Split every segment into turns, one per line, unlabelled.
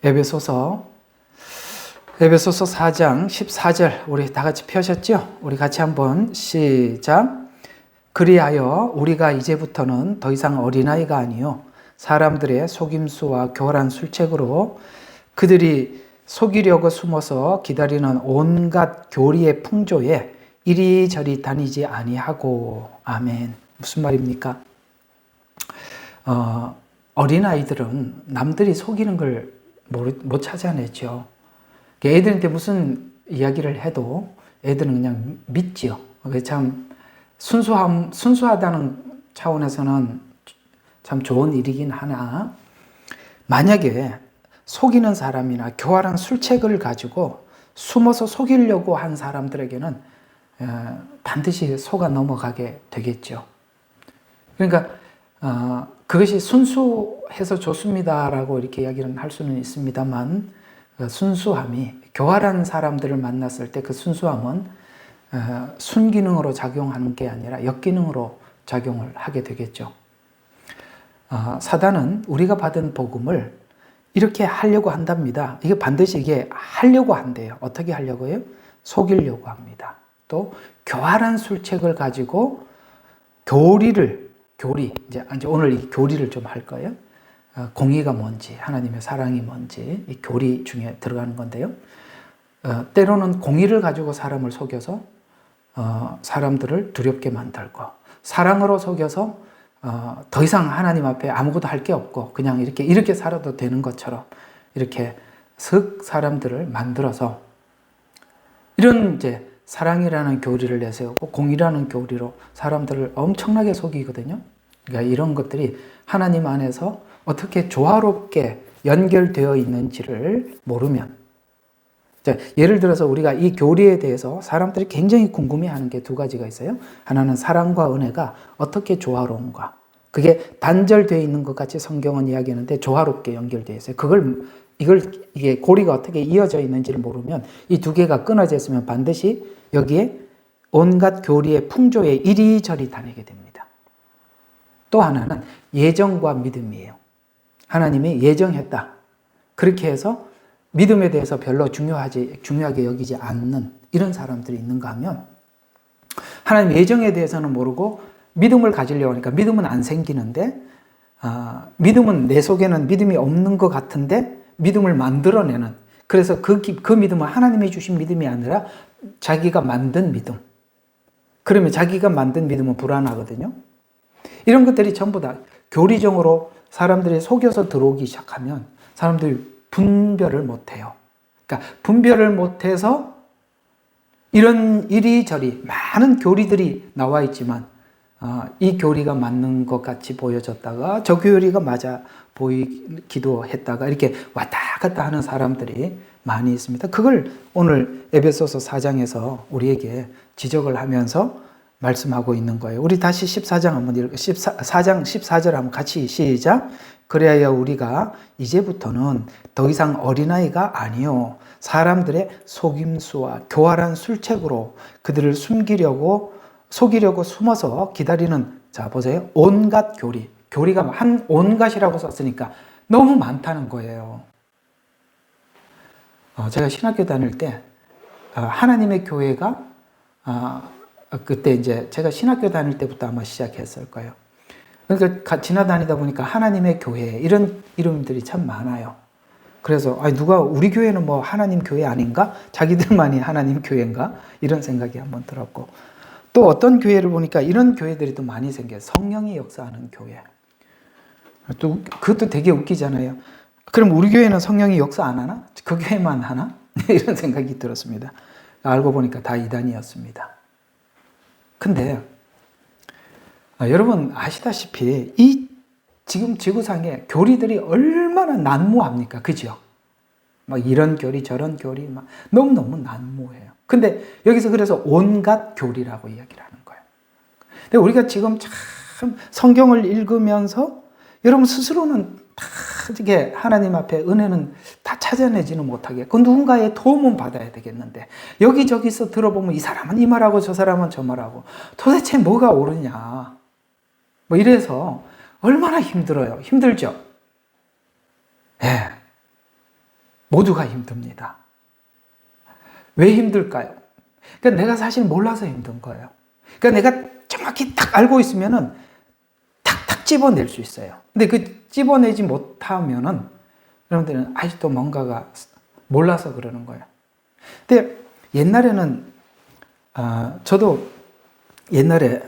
에베소서 4장 14절 우리 다 같이 펴셨죠? 우리 같이 한번 시작. 그리하여 우리가 이제부터는 더 이상 어린아이가 아니요 사람들의 속임수와 교활한 술책으로 그들이 속이려고 숨어서 기다리는 온갖 교리의 풍조에 이리저리 다니지 아니하고. 아멘. 무슨 말입니까? 어린아이들은 남들이 속이는 걸 못 찾아내죠. 애들한테 무슨 이야기를 해도 애들은 그냥 믿죠. 참 순수하다는 차원에서는 참 좋은 일이긴 하나, 만약에 속이는 사람이나 교활한 술책을 가지고 숨어서 속이려고 한 사람들에게는 반드시 속아 넘어가게 되겠죠. 그러니까 그것이 순수해서 좋습니다라고 이렇게 이야기를 할 수는 있습니다만, 순수함이 교활한 사람들을 만났을 때 그 순수함은 순기능으로 작용하는 게 아니라 역기능으로 작용을 하게 되겠죠. 사단은 우리가 받은 복음을 이렇게 하려고 한답니다. 이게 반드시 이게 하려고 한대요. 어떻게 하려고요? 속이려고 합니다. 또 교활한 술책을 가지고 교리, 이제 오늘 이 교리를 좀 할 거예요. 공의가 뭔지, 하나님의 사랑이 뭔지, 이 교리 중에 들어가는 건데요. 때로는 공의를 가지고 사람을 속여서 사람들을 두렵게 만들고, 사랑으로 속여서 더 이상 하나님 앞에 아무것도 할 게 없고 그냥 이렇게 살아도 되는 것처럼 이렇게 슥 사람들을 만들어서 이런 이제 사랑이라는 교리를 내세우고 공의라는 교리로 사람들을 엄청나게 속이거든요. 그러니까 이런 것들이 하나님 안에서 어떻게 조화롭게 연결되어 있는지를 모르면, 예를 들어서 우리가 이 교리에 대해서 사람들이 굉장히 궁금해하는 게 두 가지가 있어요. 하나는 사랑과 은혜가 어떻게 조화로운가. 그게 단절되어 있는 것 같이 성경은 이야기하는데 조화롭게 연결되어 있어요. 이게 고리가 어떻게 이어져 있는지를 모르면, 이 두 개가 끊어져 있으면 반드시 여기에 온갖 교리의 풍조에 이리저리 다니게 됩니다. 또 하나는 예정과 믿음이에요. 하나님이 예정했다. 그렇게 해서 믿음에 대해서 별로 중요하게 여기지 않는 이런 사람들이 있는가 하면, 하나님 예정에 대해서는 모르고 믿음을 가지려고 하니까 믿음은 안 생기는데, 믿음은 내 속에는 믿음이 없는 것 같은데 믿음을 만들어내는, 그래서 그 믿음은 하나님이 주신 믿음이 아니라 자기가 만든 믿음. 그러면 자기가 만든 믿음은 불안하거든요. 이런 것들이 전부 다 교리적으로 사람들이 속여서 들어오기 시작하면 사람들이 분별을 못해요. 그러니까 분별을 못해서 이런 이리저리 많은 교리들이 나와 있지만 이 교리가 맞는 것 같이 보여졌다가 저 교리가 맞아 보이기도 했다가 이렇게 왔다 갔다 하는 사람들이 많이 있습니다. 그걸 오늘 에베소서 4장에서 우리에게 지적을 하면서 말씀하고 있는 거예요. 우리 다시 14장 한번 4장 14절 한번 같이 시작. 그래야 우리가 이제부터는 더 이상 어린아이가 아니요 사람들의 속임수와 교활한 술책으로 그들을 속이려고 숨어서 기다리는, 자 보세요, 온갖 교리가 한 온갖이라고 썼으니까 너무 많다는 거예요. 제가 신학교 다닐 때 하나님의 교회가 그때 이제 제가 신학교 다닐 때부터 아마 시작했을 거예요. 그러니까 지나다니다 보니까 하나님의 교회 이런 이름들이 참 많아요. 그래서 누가 우리 교회는 뭐 하나님 교회 아닌가? 자기들만이 하나님 교회인가? 이런 생각이 한번 들었고, 또 어떤 교회를 보니까 이런 교회들이 또 많이 생겨요. 성령이 역사하는 교회. 또 그것도 되게 웃기잖아요. 그럼 우리 교회는 성령이 역사 안 하나? 그 교회만 하나? 이런 생각이 들었습니다. 알고 보니까 다 이단이었습니다. 근데 여러분 아시다시피 이 지금 지구상에 교리들이 얼마나 난무합니까? 그죠? 막 이런 교리 저런 교리 막 너무너무 난무해요. 근데 여기서 그래서 온갖 교리라고 이야기를 하는 거예요. 근데 우리가 지금 참 성경을 읽으면서 여러분 스스로는 다 이게 하나님 앞에 은혜는 다 찾아내지는 못하게, 그 누군가의 도움은 받아야 되겠는데 여기저기서 들어보면 이 사람은 이 말하고 저 사람은 저 말하고 도대체 뭐가 옳으냐 뭐 이래서 얼마나 힘들어요. 힘들죠? 예. 모두가 힘듭니다. 왜 힘들까요? 그러니까 내가 사실 몰라서 힘든 거예요. 그러니까 내가 정확히 딱 알고 있으면은 탁탁 집어낼 수 있어요. 근데 그 집어내지 못하면은 여러분들은 아직도 뭔가가 몰라서 그러는 거예요. 근데 옛날에는 저도 옛날에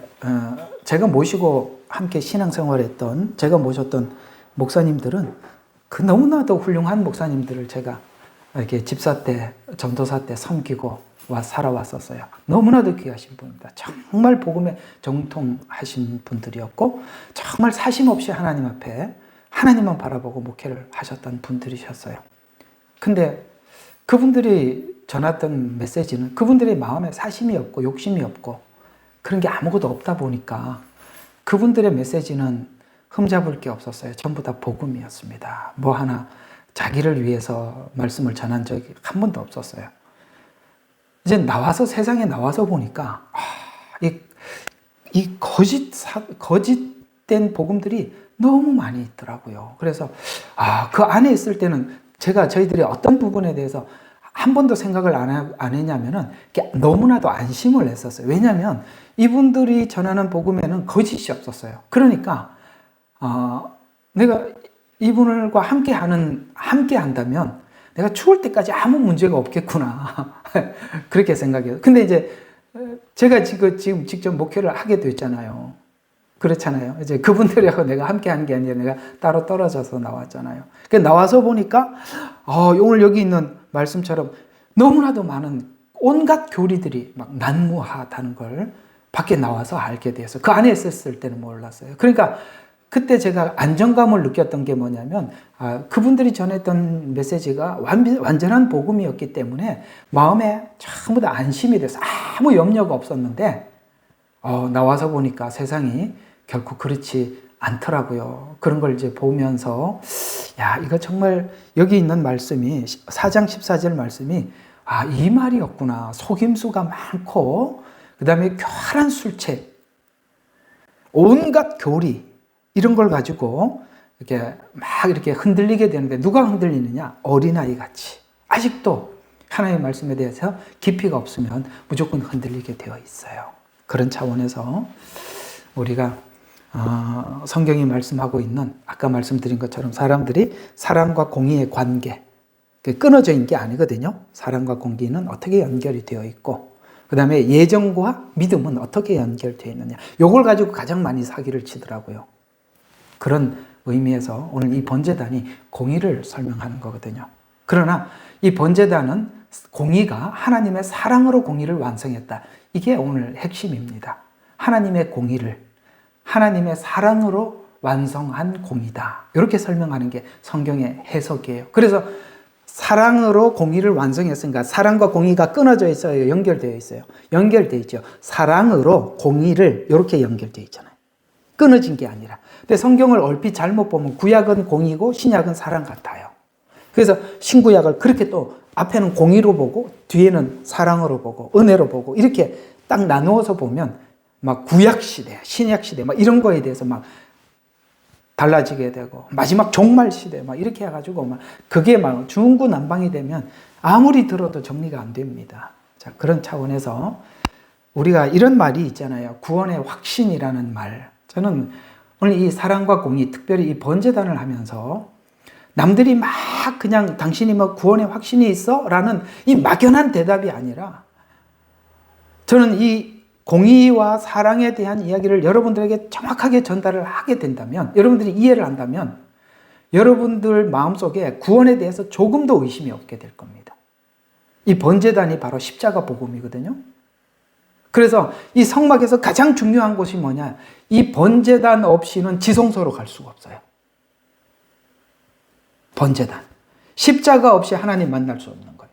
제가 모시고 함께 신앙생활했던 제가 모셨던 목사님들은 그 너무나도 훌륭한 목사님들을 제가 이렇게 집사 때 전도사 때 섬기고 살아왔었어요. 너무나도 귀하신 분입니다. 정말 복음에 정통하신 분들이었고 정말 사심 없이 하나님 앞에 하나님만 바라보고 목회를 하셨던 분들이셨어요. 근데 그분들이 전했던 메시지는 그분들의 마음에 사심이 없고 욕심이 없고 그런 게 아무것도 없다 보니까 그분들의 메시지는 흠잡을 게 없었어요. 전부 다 복음이었습니다. 뭐 하나 자기를 위해서 말씀을 전한 적이 한 번도 없었어요. 이제 나와서 세상에 나와서 보니까 이 거짓된 복음들이 너무 많이 있더라고요. 그래서 그 안에 있을 때는 저희들이 어떤 부분에 대해서 한 번도 생각을 안 했냐면은 너무나도 안심을 했었어요. 왜냐하면 이분들이 전하는 복음에는 거짓이 없었어요. 그러니까 내가 이분들과 함께 한다면 내가 죽을 때까지 아무 문제가 없겠구나. 그렇게 생각해요. 근데 이제 제가 지금 직접 목회를 하게 됐잖아요. 그렇잖아요. 이제 그분들하고 내가 함께 하는 게 아니라 내가 따로 떨어져서 나왔잖아요. 나와서 보니까 오늘 여기 있는 말씀처럼 너무나도 많은 온갖 교리들이 막 난무하다는 걸 밖에 나와서 알게 돼서 그 안에 있었을 때는 몰랐어요. 그러니까 그때 제가 안정감을 느꼈던 게 뭐냐면 그분들이 전했던 메시지가 완전한 복음이었기 때문에 마음에 전부 다 안심이 돼서 아무 염려가 없었는데 나와서 보니까 세상이 결코 그렇지 않더라고요. 그런 걸 이제 보면서 이거 정말 여기 있는 말씀이 4장 14절 말씀이 이 말이었구나. 속임수가 많고 그 다음에 교활한 술책 온갖 교리 이런 걸 가지고 이렇게 흔들리게 되는데 누가 흔들리느냐? 어린아이 같이 아직도 하나님의 말씀에 대해서 깊이가 없으면 무조건 흔들리게 되어 있어요. 그런 차원에서 우리가 성경이 말씀하고 있는 아까 말씀드린 것처럼 사람들이 사랑과 공의의 관계 끊어져 있는 게 아니거든요. 사랑과 공의는 어떻게 연결이 되어 있고 그 다음에 예정과 믿음은 어떻게 연결되어 있느냐. 이걸 가지고 가장 많이 사기를 치더라고요. 그런 의미에서 오늘 이 번제단이 공의를 설명하는 거거든요. 그러나 이 번제단은 공의가 하나님의 사랑으로 공의를 완성했다. 이게 오늘 핵심입니다. 하나님의 공의를 하나님의 사랑으로 완성한 공의다. 이렇게 설명하는 게 성경의 해석이에요. 그래서 사랑으로 공의를 완성했으니까 사랑과 공의가 끊어져 있어요? 연결되어 있어요? 연결되어 있죠. 사랑으로 공의를 이렇게 연결되어 있잖아요. 끊어진 게 아니라. 근데 성경을 얼핏 잘못 보면 구약은 공의고 신약은 사랑 같아요. 그래서 신구약을 그렇게 또 앞에는 공의로 보고 뒤에는 사랑으로 보고 은혜로 보고 이렇게 딱 나누어서 보면 막 구약 시대, 신약 시대 막 이런 거에 대해서 막 달라지게 되고 마지막 종말 시대 막 이렇게 해가지고 막 그게 막 중구난방이 되면 아무리 들어도 정리가 안 됩니다. 자, 그런 차원에서 우리가 이런 말이 있잖아요. 구원의 확신이라는 말. 저는 오늘 이 사랑과 공의, 특별히 이 번제단을 하면서 남들이 막 그냥 당신이 뭐 구원의 확신이 있어? 라는 이 막연한 대답이 아니라 저는 이 공의와 사랑에 대한 이야기를 여러분들에게 정확하게 전달을 하게 된다면, 여러분들이 이해를 한다면 여러분들 마음속에 구원에 대해서 조금도 의심이 없게 될 겁니다. 이 번제단이 바로 십자가 복음이거든요. 그래서 이 성막에서 가장 중요한 것이 뭐냐? 이 번제단 없이는 지성소로 갈 수가 없어요. 번제단. 십자가 없이 하나님 만날 수 없는 거예요.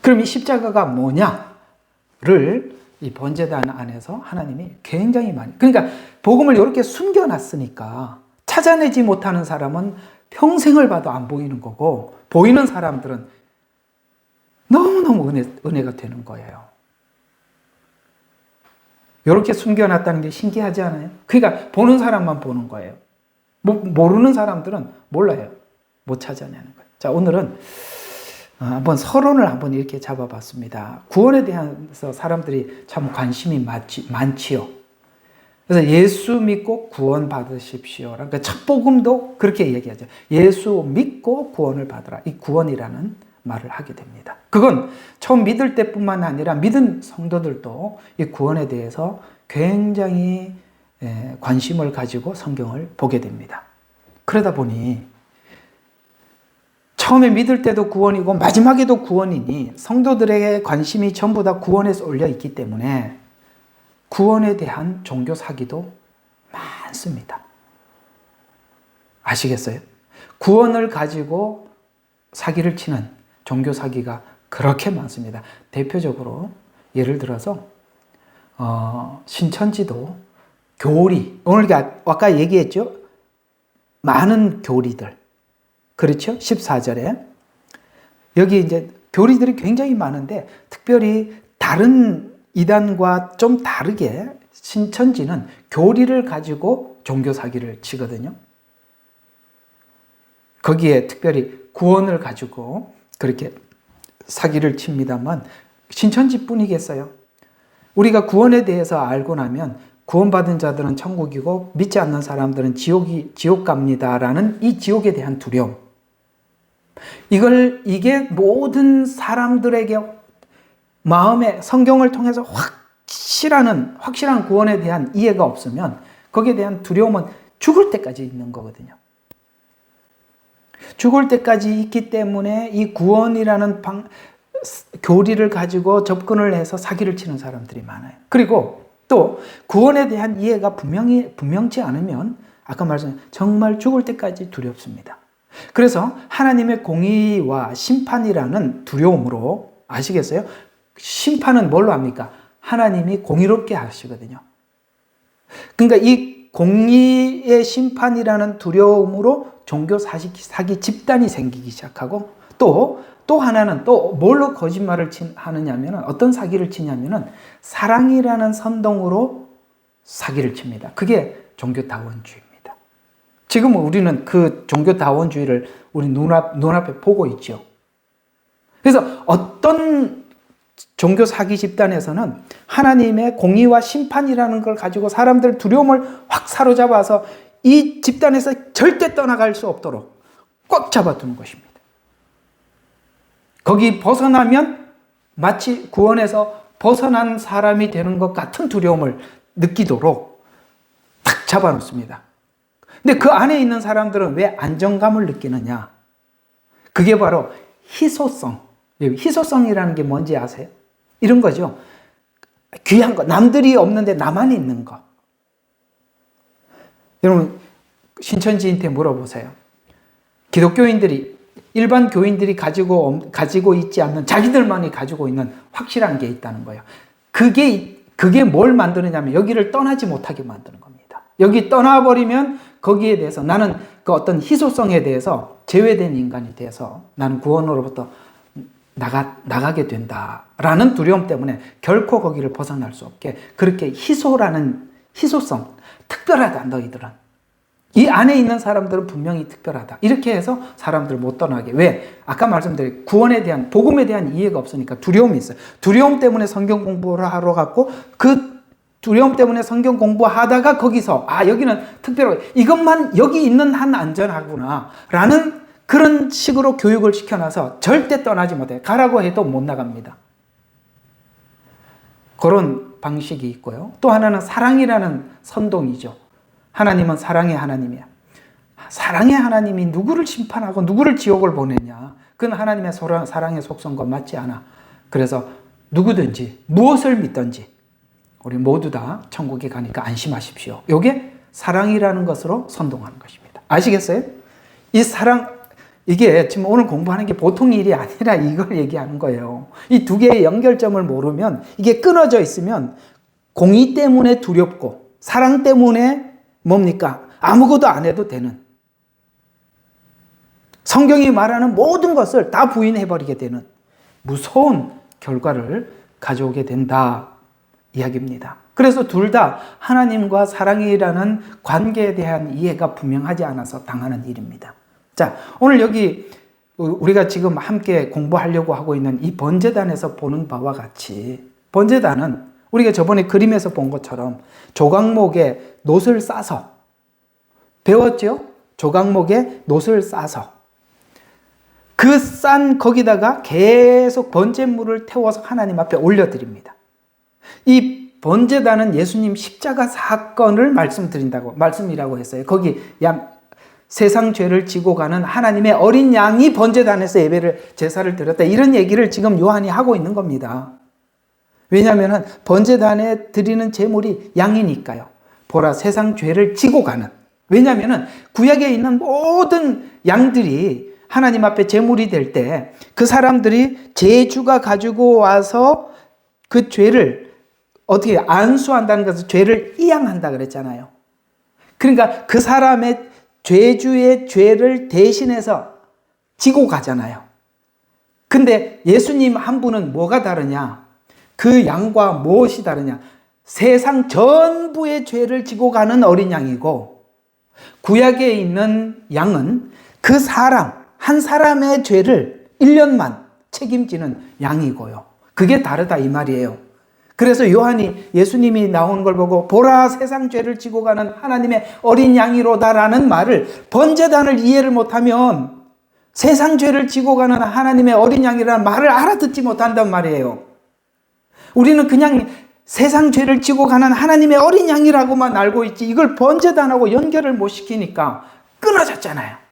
그럼 이 십자가가 뭐냐를 이 번제단 안에서 하나님이 굉장히 많이, 그러니까 복음을 이렇게 숨겨놨으니까 찾아내지 못하는 사람은 평생을 봐도 안 보이는 거고, 보이는 사람들은 너무너무 은혜가 되는 거예요. 이렇게 숨겨놨다는 게 신기하지 않아요? 그러니까 보는 사람만 보는 거예요. 모르는 사람들은 몰라요. 못 찾아내는 거예요. 자, 오늘은 한번 서론을 한번 이렇게 잡아봤습니다. 구원에 대해서 사람들이 참 관심이 많지요. 그래서 예수 믿고 구원 받으십시오. 그러니까 첫 복음도 그렇게 얘기하죠. 예수 믿고 구원을 받으라. 이 구원이라는 말을 하게 됩니다. 그건 처음 믿을 때뿐만 아니라 믿은 성도들도 이 구원에 대해서 굉장히 관심을 가지고 성경을 보게 됩니다. 그러다 보니 처음에 믿을 때도 구원이고 마지막에도 구원이니 성도들에게 관심이 전부 다 구원에 쏠려 있기 때문에 구원에 대한 종교 사기도 많습니다. 아시겠어요? 구원을 가지고 사기를 치는 종교 사기가 그렇게 많습니다. 대표적으로 예를 들어서 신천지도 교리, 오늘 아까 얘기했죠? 많은 교리들. 그렇죠? 14절에. 여기 이제 교리들이 굉장히 많은데 특별히 다른 이단과 좀 다르게 신천지는 교리를 가지고 종교 사기를 치거든요. 거기에 특별히 구원을 가지고 그렇게 사기를 칩니다만 신천지뿐이겠어요. 우리가 구원에 대해서 알고 나면 구원받은 자들은 천국이고 믿지 않는 사람들은 지옥 갑니다라는 이 지옥에 대한 두려움. 이게 모든 사람들에게 마음에 성경을 통해서 확실한 구원에 대한 이해가 없으면 거기에 대한 두려움은 죽을 때까지 있는 거거든요. 죽을 때까지 있기 때문에 이 구원이라는 교리를 가지고 접근을 해서 사기를 치는 사람들이 많아요. 그리고 또 구원에 대한 이해가 분명치 않으면 아까 말씀드린 정말 죽을 때까지 두렵습니다. 그래서 하나님의 공의와 심판이라는 두려움으로 아시겠어요? 심판은 뭘로 합니까? 하나님이 공의롭게 하시거든요. 그러니까 이 공의의 심판이라는 두려움으로 종교 사기 집단이 생기기 시작하고 또 하나는 또 뭘로 거짓말을 하느냐면 어떤 사기를 치냐면은 사랑이라는 선동으로 사기를 칩니다. 그게 종교다원주의입니다. 지금 우리는 그 종교다원주의를 우리 눈앞에 보고 있죠. 그래서 어떤 종교 사기 집단에서는 하나님의 공의와 심판이라는 걸 가지고 사람들 두려움을 확 사로잡아서 이 집단에서 절대 떠나갈 수 없도록 꽉 잡아두는 것입니다. 거기 벗어나면 마치 구원에서 벗어난 사람이 되는 것 같은 두려움을 느끼도록 탁 잡아놓습니다. 근데 그 안에 있는 사람들은 왜 안정감을 느끼느냐? 그게 바로 희소성. 희소성이라는 게 뭔지 아세요? 이런 거죠. 귀한 거, 남들이 없는데 나만 있는 거. 여러분, 신천지인한테 물어보세요. 기독교인들이, 일반 교인들이 가지고 있지 않는, 자기들만이 가지고 있는 확실한 게 있다는 거예요. 그게 뭘 만드느냐면 여기를 떠나지 못하게 만드는 겁니다. 여기 떠나버리면 거기에 대해서 나는 그 어떤 희소성에 대해서 제외된 인간이 돼서 나는 구원으로부터 나가게 된다라는 두려움 때문에 결코 거기를 벗어날 수 없게 그렇게 희소성, 특별하다 너희들은. 이 안에 있는 사람들은 분명히 특별하다. 이렇게 해서 사람들을 못 떠나게. 왜? 아까 말씀드린 구원에 대한, 복음에 대한 이해가 없으니까 두려움이 있어요. 두려움 때문에 성경 공부를 하러 갔고 그 두려움 때문에 성경 공부하다가 거기서 여기는 특별하게 이것만 여기 있는 한 안전하구나 라는 그런 식으로 교육을 시켜놔서 절대 떠나지 못해요. 가라고 해도 못 나갑니다. 그런 방식이 있고요. 또 하나는 사랑이라는 선동이죠. 하나님은 사랑의 하나님이야. 사랑의 하나님이 누구를 심판하고 누구를 지옥을 보내냐. 그건 하나님의 사랑의 속성과 맞지 않아. 그래서 누구든지 무엇을 믿든지 우리 모두 다 천국에 가니까 안심하십시오. 이게 사랑이라는 것으로 선동하는 것입니다. 아시겠어요? 이 사랑, 이게 지금 오늘 공부하는 게 보통 일이 아니라 이걸 얘기하는 거예요. 이 두 개의 연결점을 모르면 이게 끊어져 있으면 공의 때문에 두렵고 사랑 때문에 뭡니까? 아무것도 안 해도 되는, 성경이 말하는 모든 것을 다 부인해버리게 되는 무서운 결과를 가져오게 된다 이야기입니다. 그래서 둘 다 하나님과 사랑이라는 관계에 대한 이해가 분명하지 않아서 당하는 일입니다. 자, 오늘 여기 우리가 지금 함께 공부하려고 하고 있는 이 번제단에서 보는 바와 같이 번제단은 우리가 저번에 그림에서 본 것처럼 조각목에 놋을 싸서 배웠죠? 조각목에 놋을 싸서 그 싼 거기다가 계속 번제물을 태워서 하나님 앞에 올려드립니다. 이 번제단은 예수님 십자가 사건을 말씀이라고 했어요. 거기 세상 죄를 지고 가는 하나님의 어린 양이 번제단에서 제사를 드렸다. 이런 얘기를 지금 요한이 하고 있는 겁니다. 왜냐하면 번제단에 드리는 제물이 양이니까요. 보라, 세상 죄를 지고 가는. 왜냐하면 구약에 있는 모든 양들이 하나님 앞에 제물이 될 때 그 사람들이 제주가 가지고 와서 그 죄를 어떻게 안수한다는 것은 죄를 이양한다 그랬잖아요. 그러니까 그 사람의 죄주의 죄를 대신해서 지고 가잖아요. 근데 예수님 한 분은 뭐가 다르냐? 그 양과 무엇이 다르냐? 세상 전부의 죄를 지고 가는 어린 양이고 구약에 있는 양은 그 한 사람의 죄를 1년만 책임지는 양이고요. 그게 다르다 이 말이에요. 그래서 요한이 예수님이 나오는 걸 보고 보라, 세상 죄를 지고 가는 하나님의 어린 양이로다라는 말을, 번제단을 이해를 못하면 세상 죄를 지고 가는 하나님의 어린 양이라는 말을 알아듣지 못한단 말이에요. 우리는 그냥 세상 죄를 지고 가는 하나님의 어린 양이라고만 알고 있지 이걸 번제단하고 연결을 못 시키니까 끊어졌잖아요.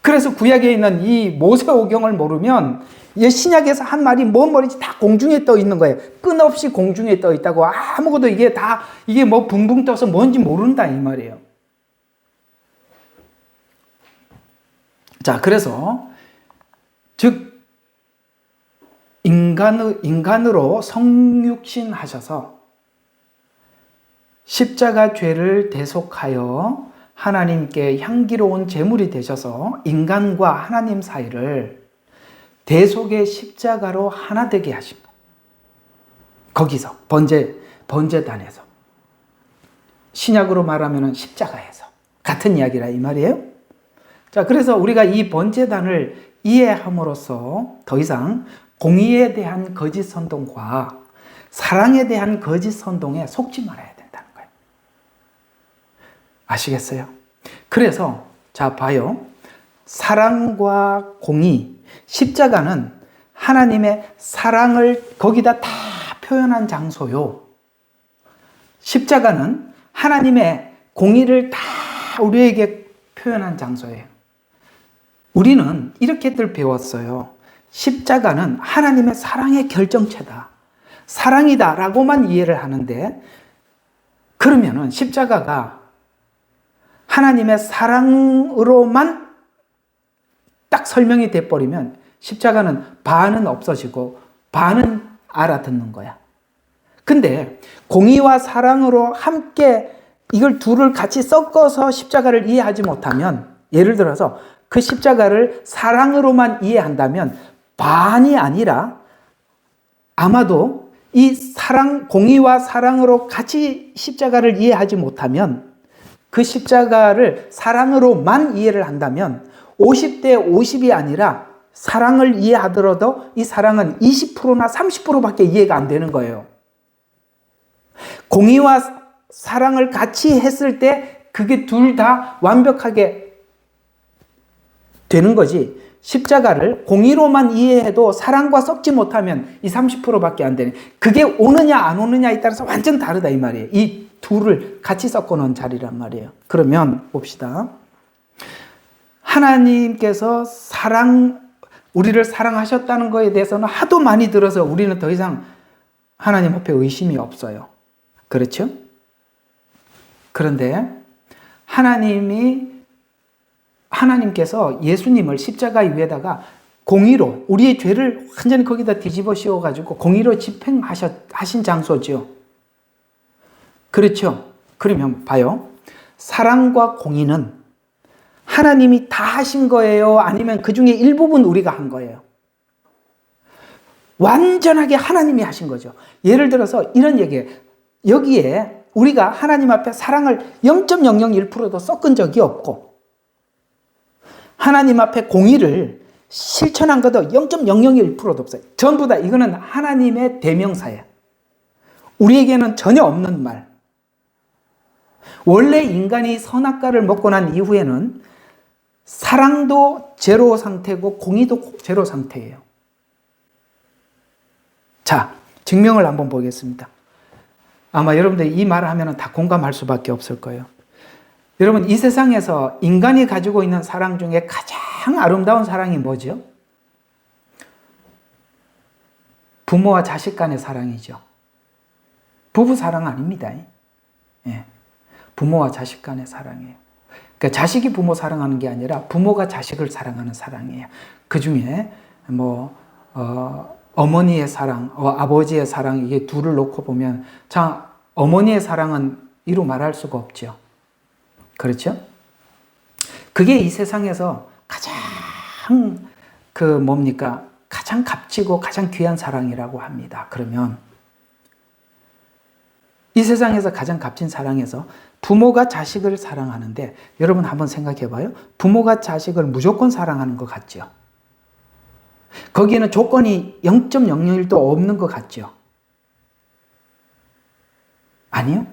그래서 구약에 있는 이 모세오경을 모르면 신약에서 한 말이 뭔 말인지 다 공중에 떠 있는 거예요. 끊없이 공중에 떠 있다고 아무것도 이게 뭐 붕붕 떠서 뭔지 모른다 이 말이에요. 자, 그래서 즉 인간으로 성육신 하셔서 십자가 죄를 대속하여 하나님께 향기로운 제물이 되셔서 인간과 하나님 사이를 대속의 십자가로 하나 되게 하신 것. 거기서 번제단에서 신약으로 말하면 십자가에서 같은 이야기라 이 말이에요. 자, 그래서 우리가 이 번제단을 이해함으로써 더 이상 공의에 대한 거짓 선동과 사랑에 대한 거짓 선동에 속지 말아야 된다는 거예요. 아시겠어요? 그래서 자 봐요. 사랑과 공의, 십자가는 하나님의 사랑을 거기다 다 표현한 장소요. 십자가는 하나님의 공의를 다 우리에게 표현한 장소예요. 우리는 이렇게들 배웠어요. 십자가는 하나님의 사랑의 결정체다. 사랑이다 라고만 이해를 하는데 그러면은 십자가가 하나님의 사랑으로만 딱 설명이 돼버리면 십자가는 반은 없어지고 반은 알아듣는 거야. 근데 공의와 사랑으로 함께 이걸 둘을 같이 섞어서 십자가를 이해하지 못하면 예를 들어서 그 십자가를 사랑으로만 이해한다면 반이 아니라 아마도 이 공의와 사랑으로 같이 십자가를 이해하지 못하면 그 십자가를 사랑으로만 이해를 한다면 50대 50이 아니라 사랑을 이해하더라도 이 사랑은 20%나 30%밖에 이해가 안 되는 거예요. 공의와 사랑을 같이 했을 때 그게 둘 다 완벽하게 되는 거지. 십자가를 공의로만 이해해도 사랑과 섞지 못하면 이 30%밖에 안 되네. 그게 오느냐 안 오느냐에 따라서 완전 다르다 이 말이에요. 이 둘을 같이 섞어 놓은 자리란 말이에요. 그러면 봅시다. 하나님께서 우리를 사랑하셨다는 것에 대해서는 하도 많이 들어서 우리는 더 이상 하나님 앞에 의심이 없어요. 그렇죠? 그런데 하나님께서 예수님을 십자가 위에다가 공의로 우리의 죄를 완전히 거기다 뒤집어 씌워가지고 공의로 집행하신 장소죠. 그렇죠? 그러면 봐요. 사랑과 공의는 하나님이 다 하신 거예요? 아니면 그 중에 일부분 우리가 한 거예요? 완전하게 하나님이 하신 거죠. 예를 들어서 이런 얘기예요. 여기에 우리가 하나님 앞에 사랑을 0.001%도 섞은 적이 없고 하나님 앞에 공의를 실천한 것도 0.001%도 없어요. 전부 다 이거는 하나님의 대명사예요. 우리에게는 전혀 없는 말. 원래 인간이 선악과를 먹고 난 이후에는 사랑도 제로 상태고 공의도 제로 상태예요. 자, 증명을 한번 보겠습니다. 아마 여러분들이 이 말을 하면 다 공감할 수밖에 없을 거예요. 여러분, 이 세상에서 인간이 가지고 있는 사랑 중에 가장 아름다운 사랑이 뭐죠? 부모와 자식 간의 사랑이죠. 부부 사랑 아닙니다. 예. 부모와 자식 간의 사랑이에요. 그러니까 자식이 부모 사랑하는 게 아니라 부모가 자식을 사랑하는 사랑이에요. 그 중에 어머니의 사랑, 아버지의 사랑, 이게 둘을 놓고 보면, 자, 어머니의 사랑은 이루 말할 수가 없죠. 그렇죠? 그게 이 세상에서 가장, 가장 값지고 가장 귀한 사랑이라고 합니다. 그러면, 이 세상에서 가장 값진 사랑에서 부모가 자식을 사랑하는데, 여러분 한번 생각해 봐요. 부모가 자식을 무조건 사랑하는 것 같죠? 거기에는 조건이 0.001도 없는 것 같죠? 아니요?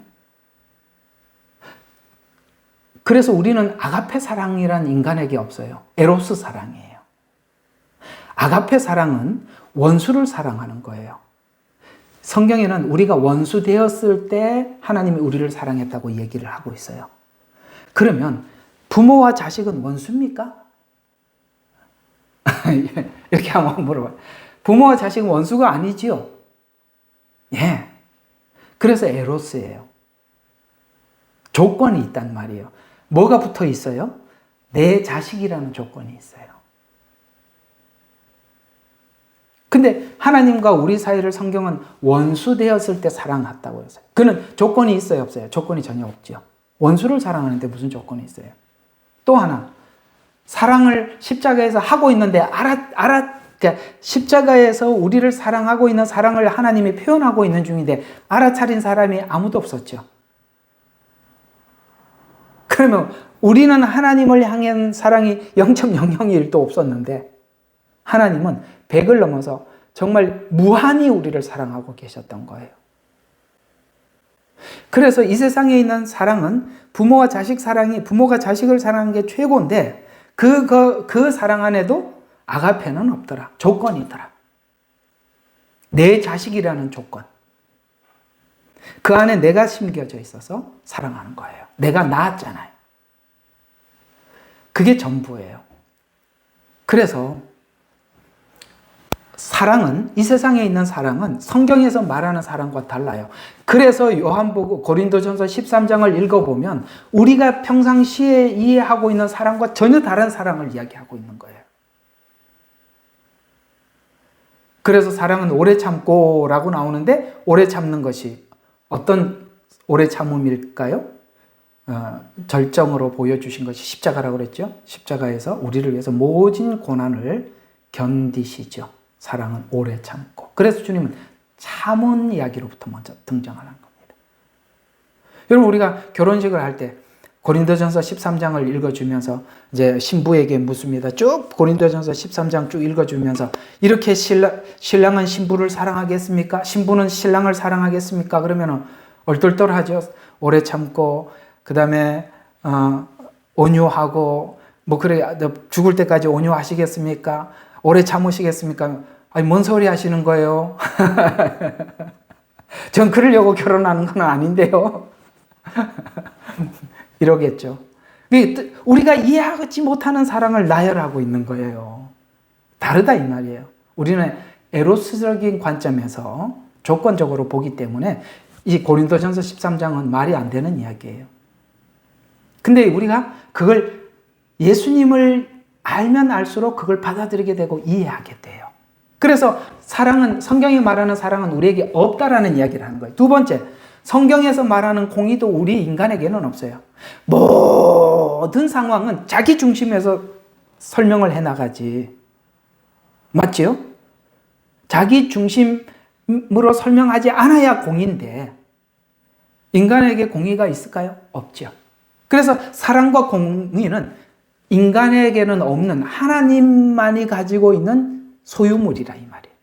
그래서 우리는 아가페 사랑이란 인간에게 없어요. 에로스 사랑이에요. 아가페 사랑은 원수를 사랑하는 거예요. 성경에는 우리가 원수 되었을 때 하나님이 우리를 사랑했다고 얘기를 하고 있어요. 그러면 부모와 자식은 원수입니까? 이렇게 한번 물어봐요. 부모와 자식은 원수가 아니지요? 예. 그래서 에로스예요. 조건이 있단 말이에요. 뭐가 붙어 있어요? 내 자식이라는 조건이 있어요. 근데 하나님과 우리 사이를 성경은 원수 되었을 때 사랑했다고 했어요. 그는 조건이 있어요, 없어요? 조건이 전혀 없죠. 원수를 사랑하는데 무슨 조건이 있어요? 또 하나, 사랑을 십자가에서 하고 있는데 그러니까 십자가에서 우리를 사랑하고 있는 사랑을 하나님이 표현하고 있는 중인데 알아차린 사람이 아무도 없었죠. 그러면 우리는 하나님을 향한 사랑이 0.001도 없었는데 하나님은 100을 넘어서 정말 무한히 우리를 사랑하고 계셨던 거예요. 그래서 이 세상에 있는 사랑은 부모와 자식 사랑이, 부모가 자식을 사랑하는 게 최고인데 그 사랑 안에도 아가페는 없더라. 조건이 있더라. 내 자식이라는 조건. 그 안에 내가 심겨져 있어서 사랑하는 거예요. 내가 낳았잖아요. 그게 전부예요. 그래서 사랑은, 이 세상에 있는 사랑은 성경에서 말하는 사랑과 달라요. 그래서 요한복음 고린도전서 13장을 읽어보면 우리가 평상시에 이해하고 있는 사랑과 전혀 다른 사랑을 이야기하고 있는 거예요. 그래서 사랑은 오래 참고라고 나오는데 오래 참는 것이 어떤 오래 참음일까요? 절정으로 보여주신 것이 십자가라고 그랬죠. 십자가에서 우리를 위해서 모진 고난을 견디시죠. 사랑은 오래 참고. 그래서 주님은 참은 이야기로부터 먼저 등장하는 겁니다. 여러분, 우리가 결혼식을 할 때 고린도전서 13장을 읽어주면서 이제 신부에게 묻습니다. 쭉 고린도전서 13장 쭉 읽어주면서 이렇게 신랑은 신부를 사랑하겠습니까? 신부는 신랑을 사랑하겠습니까? 그러면 얼떨떨하죠. 오래 참고 그 다음에 온유하고 그래 죽을 때까지 온유하시겠습니까? 오래 참으시겠습니까? 아니, 뭔 소리 하시는 거예요? 전 그러려고 결혼하는 건 아닌데요. 이러겠죠. 우리가 이해하지 못하는 사랑을 나열하고 있는 거예요. 다르다 이 말이에요. 우리는 에로스적인 관점에서 조건적으로 보기 때문에 이 고린도전서 13장은 말이 안 되는 이야기예요. 근데 우리가 그걸 예수님을 알면 알수록 그걸 받아들이게 되고 이해하게 돼요. 그래서 사랑은, 성경이 말하는 사랑은 우리에게 없다라는 이야기를 하는 거예요. 두 번째, 성경에서 말하는 공의도 우리 인간에게는 없어요. 모든 상황은 자기 중심에서 설명을 해나가지. 맞지요? 자기 중심으로 설명하지 않아야 공의인데 인간에게 공의가 있을까요? 없죠. 그래서 사랑과 공의는 인간에게는 없는 하나님만이 가지고 있는 소유물이라 이 말이에요.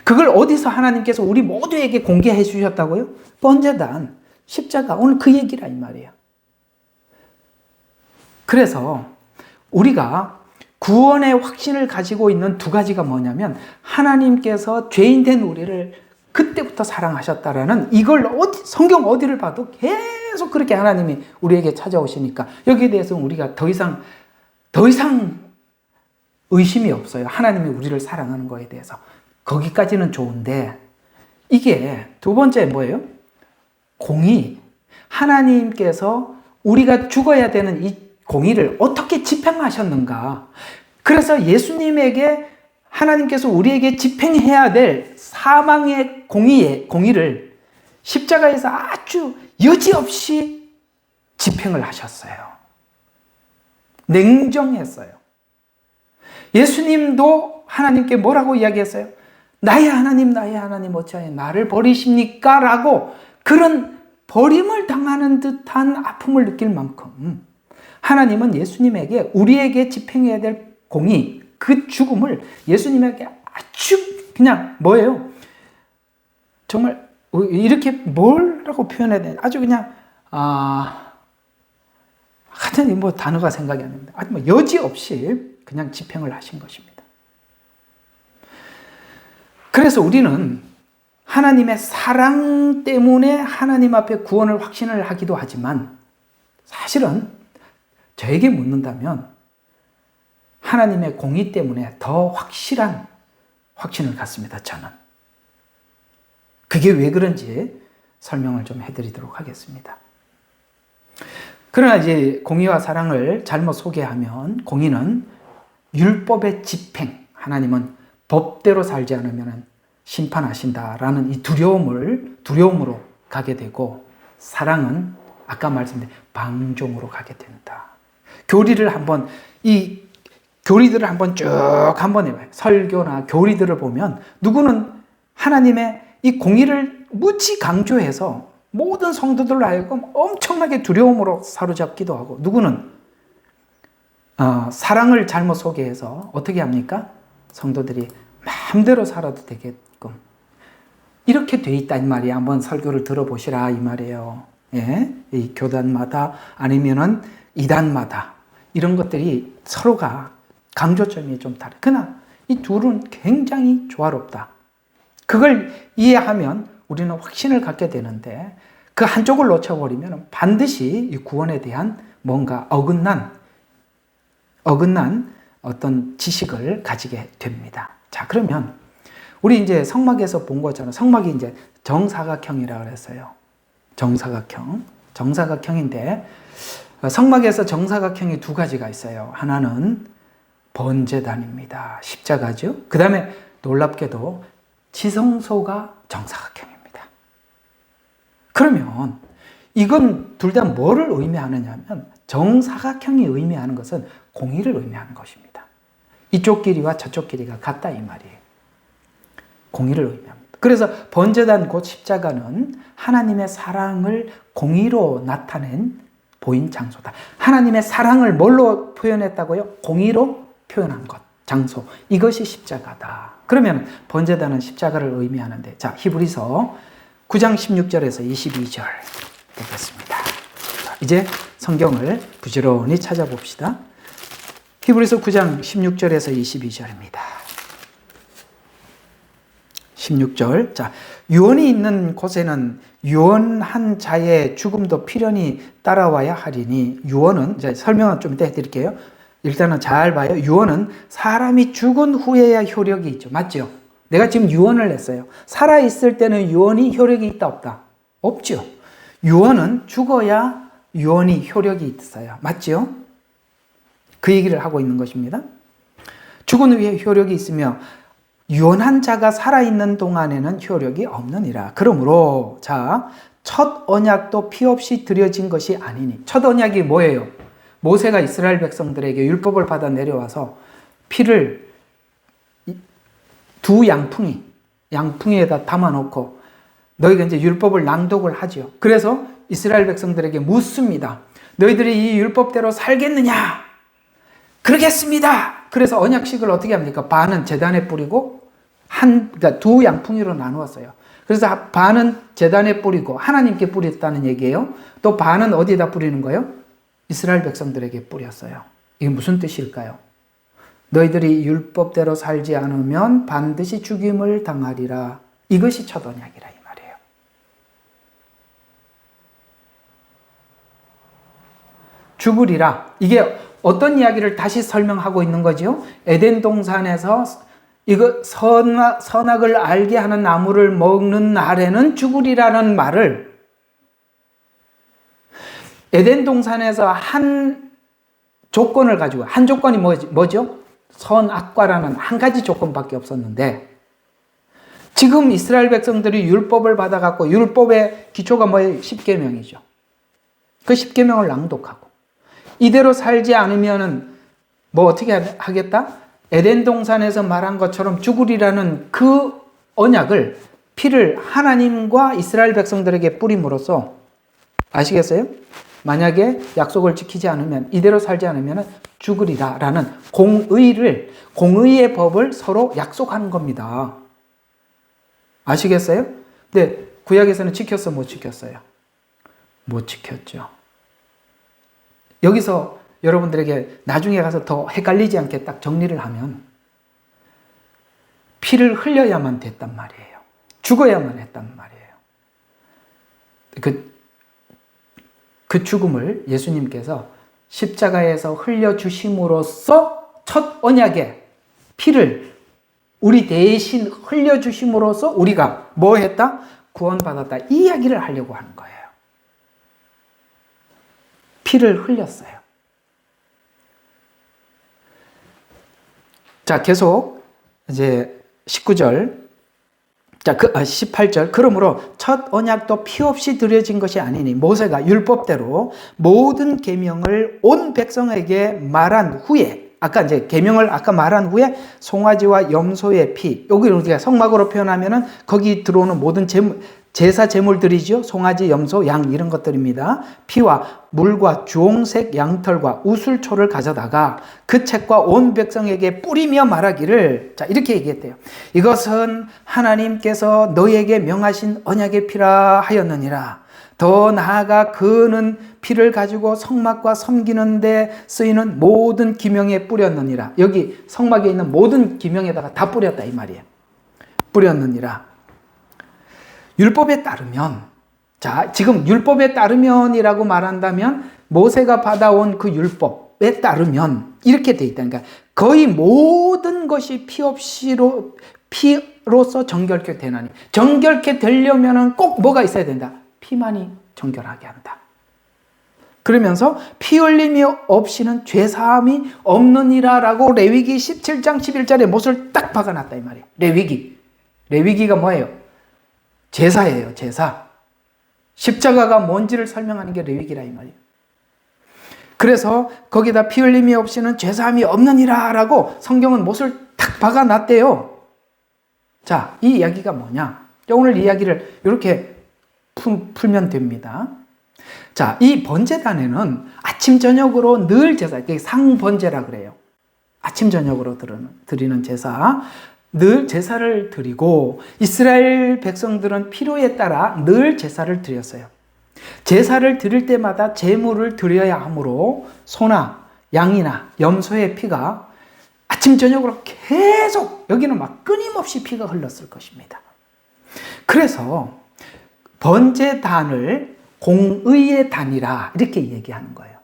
그걸 어디서 하나님께서 우리 모두에게 공개해 주셨다고요? 번제단, 십자가, 오늘 그 얘기라 이 말이에요. 그래서 우리가 구원의 확신을 가지고 있는 두 가지가 뭐냐면 하나님께서 죄인된 우리를 그때부터 사랑하셨다라는 이걸 성경 어디를 봐도 계속 그렇게 하나님이 우리에게 찾아오시니까 여기에 대해서는 우리가 더 이상 의심이 없어요. 하나님이 우리를 사랑하는 거에 대해서. 거기까지는 좋은데 이게 두 번째 뭐예요? 공의. 하나님께서 우리가 죽어야 되는 이 공의를 어떻게 집행하셨는가. 그래서 예수님에게 하나님께서 우리에게 집행해야 될 사망의 공의를 십자가에서 아주 여지없이 집행을 하셨어요. 냉정했어요. 예수님도 하나님께 뭐라고 이야기했어요? 나의 하나님 어찌하여 나를 버리십니까? 라고 그런 버림을 당하는 듯한 아픔을 느낄 만큼 하나님은 예수님에게 우리에게 집행해야 될 공의, 그 죽음을 예수님에게 아주 그냥 뭐예요? 정말 이렇게 뭐라고 표현해야 되나? 아주 그냥 하여튼 뭐 단어가 생각이 안 납니다. 아주 뭐 여지없이 그냥 집행을 하신 것입니다. 그래서 우리는 하나님의 사랑 때문에 하나님 앞에 구원을 확신을 하기도 하지만 사실은 저에게 묻는다면 하나님의 공의 때문에 더 확실한 확신을 갖습니다. 저는. 그게 왜 그런지 설명을 좀 해드리도록 하겠습니다. 그러나 이제 공의와 사랑을 잘못 소개하면 공의는 율법의 집행, 하나님은 법대로 살지 않으면 심판하신다라는 이 두려움으로 가게 되고 사랑은 아까 말씀드린 방종으로 가게 된다. 교리들을 한번 쭉 한번 해봐요. 설교나 교리들을 보면 누구는 하나님의 이 공의를 무지 강조해서 모든 성도들로 하여금 엄청나게 두려움으로 사로잡기도 하고 누구는 사랑을 잘못 소개해서 어떻게 합니까? 성도들이 마음대로 살아도 되게끔 이렇게 돼 있다 이 말이야. 한번 설교를 들어보시라 이 말이에요. 예? 이 교단마다 아니면은 이단마다 이런 것들이 서로가 강조점이 좀 다르. 그러나 이 둘은 굉장히 조화롭다. 그걸 이해하면 우리는 확신을 갖게 되는데 그 한쪽을 놓쳐버리면 반드시 이 구원에 대한 뭔가 어긋난 어떤 지식을 가지게 됩니다. 자, 그러면 우리 이제 성막에서 본 것처럼 성막이 이제 정사각형이라고 그랬어요. 정사각형인데 성막에서 정사각형이 두 가지가 있어요. 하나는 번제단입니다. 십자가죠. 그 다음에 놀랍게도 지성소가 정사각형입니다. 그러면 이건 둘 다 뭐를 의미하느냐면 정사각형이 의미하는 것은 공의를 의미하는 것입니다. 이쪽 길이와 저쪽 길이가 같다 이 말이에요. 공의를 의미합니다. 그래서 번제단 곧 십자가는 하나님의 사랑을 공의로 나타낸 보인 장소다. 하나님의 사랑을 뭘로 표현했다고요? 공의로 표현한 것, 장소. 이것이 십자가다. 그러면 번제단은 십자가를 의미하는데 자, 히브리서 9장 16절에서 22절 보겠습니다. 자, 이제 성경을 부지런히 찾아봅시다. 히브리서 9장 16절에서 22절입니다. 16절. 자, 유언이 있는 곳에는 유언한 자의 죽음도 필연히 따라와야 하리니 유언은 이제 설명은 좀 이따 해드릴게요. 일단은 잘 봐요. 유언은 사람이 죽은 후에야 효력이 있죠. 맞죠? 내가 지금 유언을 했어요. 살아있을 때는 유언이 효력이 있다 없다? 없죠. 유언은 죽어야 유언이 효력이 있어요. 맞죠? 그 얘기를 하고 있는 것입니다. 죽은 후에 효력이 있으며 유언한 자가 살아있는 동안에는 효력이 없느니라. 그러므로 자, 첫 언약도 피 없이 드려진 것이 아니니. 첫 언약이 뭐예요? 모세가 이스라엘 백성들에게 율법을 받아 내려와서 피를 두 양풍에다 담아놓고 너희가 이제 율법을 낭독을 하죠. 그래서 이스라엘 백성들에게 묻습니다. 너희들이 이 율법대로 살겠느냐? 그러겠습니다. 그래서 언약식을 어떻게 합니까? 반은 제단에 뿌리고 그러니까 두 양푼으로 나누었어요. 그래서 반은 제단에 뿌리고 하나님께 뿌렸다는 얘기예요. 또 반은 어디에다 뿌리는 거예요? 이스라엘 백성들에게 뿌렸어요. 이게 무슨 뜻일까요? 너희들이 율법대로 살지 않으면 반드시 죽임을 당하리라. 이것이 첫 언약이라 이 말이에요. 죽으리라. 이게 어떤 이야기를 다시 설명하고 있는 거죠? 에덴 동산에서 이거 선악을 알게 하는 나무를 먹는 날에는 죽으리라는 말을 에덴 동산에서 한 조건을 가지고, 한 조건이 뭐죠? 선악과라는 한 가지 조건밖에 없었는데, 지금 이스라엘 백성들이 율법을 받아갖고, 율법의 기초가 뭐예요? 10계명이죠. 그 10계명을 낭독하고, 이대로 살지 않으면은 뭐 어떻게 하겠다? 에덴 동산에서 말한 것처럼 죽으리라는 그 언약을, 피를 하나님과 이스라엘 백성들에게 뿌림으로써, 아시겠어요? 만약에 약속을 지키지 않으면, 이대로 살지 않으면 죽으리라라는 공의의 법을 서로 약속하는 겁니다. 아시겠어요? 근데 구약에서는 지켰어, 못 지켰어요? 못 지켰죠. 여기서 여러분들에게 나중에 가서 더 헷갈리지 않게 딱 정리를 하면, 피를 흘려야만 됐단 말이에요. 죽어야만 했단 말이에요. 그 죽음을 예수님께서 십자가에서 흘려주심으로써 첫 언약의 피를 우리 대신 흘려주심으로써 우리가 뭐 했다? 구원받았다. 이 이야기를 하려고 하는 거예요. 피를 흘렸어요. 자, 계속 이제 19절. 자, 18절. 그러므로 첫 언약도 피 없이 드려진 것이 아니니 모세가 율법대로 모든 계명을 온 백성에게 말한 후에, 아까 이제 계명을 아까 말한 후에 송아지와 염소의 피, 여기 우리가 성막으로 표현하면은 거기 들어오는 모든 제사 제물들이죠. 송아지, 염소, 양 이런 것들입니다. 피와 물과 주홍색 양털과 우슬초를 가져다가 그 책과 온 백성에게 뿌리며 말하기를, 자, 이렇게 얘기했대요. 이것은 하나님께서 너에게 명하신 언약의 피라 하였느니라. 더 나아가 그는 피를 가지고 성막과 섬기는 데 쓰이는 모든 기명에 뿌렸느니라. 여기 성막에 있는 모든 기명에다가 다 뿌렸다 이 말이에요. 뿌렸느니라. 율법에 따르면, 자, 지금 율법에 따르면이라고 말한다면 모세가 받아온 그 율법에 따르면 이렇게 돼 있다. 그러니까 거의 모든 것이 피로서 정결케 되나니, 정결케 되려면 꼭 뭐가 있어야 된다? 피만이 정결하게 한다. 그러면서 피 흘림이 없이는 죄사함이 없느니라라고 레위기 17장 11절에 못을 딱 박아놨다 이 말이에요. 레위기가 뭐예요? 제사예요, 제사. 십자가가 뭔지를 설명하는 게 레위기라 이 말이에요. 그래서 거기다 피 흘림이 없이는 죄사함이 없느니라 라고 성경은 못을 탁 박아놨대요. 자, 이 이야기가 뭐냐? 오늘 이야기를 이렇게 풀면 됩니다. 자, 이 번제단에는 아침 저녁으로 늘 제사, 상번제라 그래요. 아침 저녁으로 드리는 제사, 늘 제사를 드리고 이스라엘 백성들은 필요에 따라 늘 제사를 드렸어요. 제사를 드릴 때마다 제물을 드려야 하므로 소나 양이나 염소의 피가 아침 저녁으로 계속, 여기는 막 끊임없이 피가 흘렀을 것입니다. 그래서 번제단을 공의의 단이라 이렇게 얘기하는 거예요.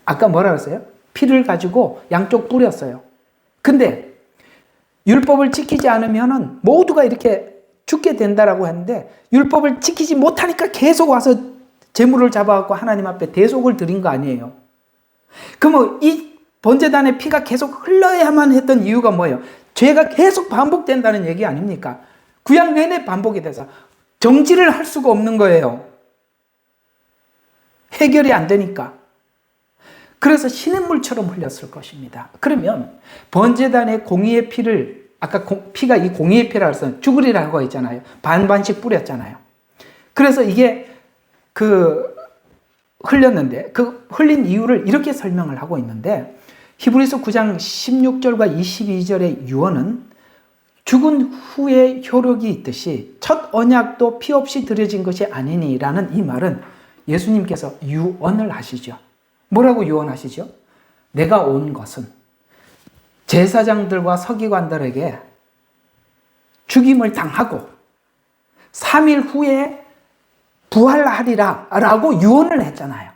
아까 뭐라 그랬어요? 피를 가지고 양쪽 뿌렸어요. 근데 율법을 지키지 않으면 모두가 이렇게 죽게 된다라고 했는데, 율법을 지키지 못하니까 계속 와서 제물을 잡아갖고 하나님 앞에 대속을 드린 거 아니에요. 그러면 이 번제단의 피가 계속 흘러야만 했던 이유가 뭐예요? 죄가 계속 반복된다는 얘기 아닙니까? 구약 내내 반복이 돼서 정지를 할 수가 없는 거예요. 해결이 안 되니까. 그래서 시냇물처럼 흘렸을 것입니다. 그러면 번제단의 공의의 피를, 아까 피가 이 공의의 피라고 해서 죽으리라고 했잖아요. 반반씩 뿌렸잖아요. 그래서 이게 흘렸는데 그 흘린 이유를 이렇게 설명을 하고 있는데 히브리서 9장 16절과 22절의 유언은 죽은 후에 효력이 있듯이 첫 언약도 피 없이 드려진 것이 아니니라는 이 말은 예수님께서 유언을 하시죠. 뭐라고 유언하시죠? 내가 온 것은 제사장들과 서기관들에게 죽임을 당하고 3일 후에 부활하리라 라고 유언을 했잖아요.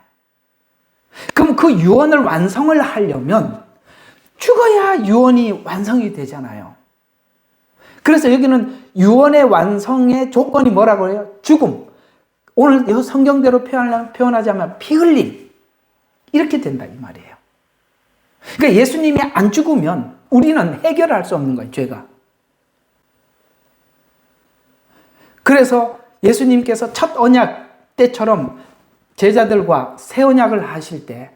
그럼 그 유언을 완성을 하려면 죽어야 유언이 완성이 되잖아요. 그래서 여기는 유언의 완성의 조건이 뭐라고 해요? 죽음. 오늘 성경대로 표현하자면 피 흘림. 이렇게 된다 이 말이에요. 그러니까 예수님이 안 죽으면 우리는 해결할 수 없는 거예요, 죄가. 그래서 예수님께서 첫 언약 때처럼 제자들과 새 언약을 하실 때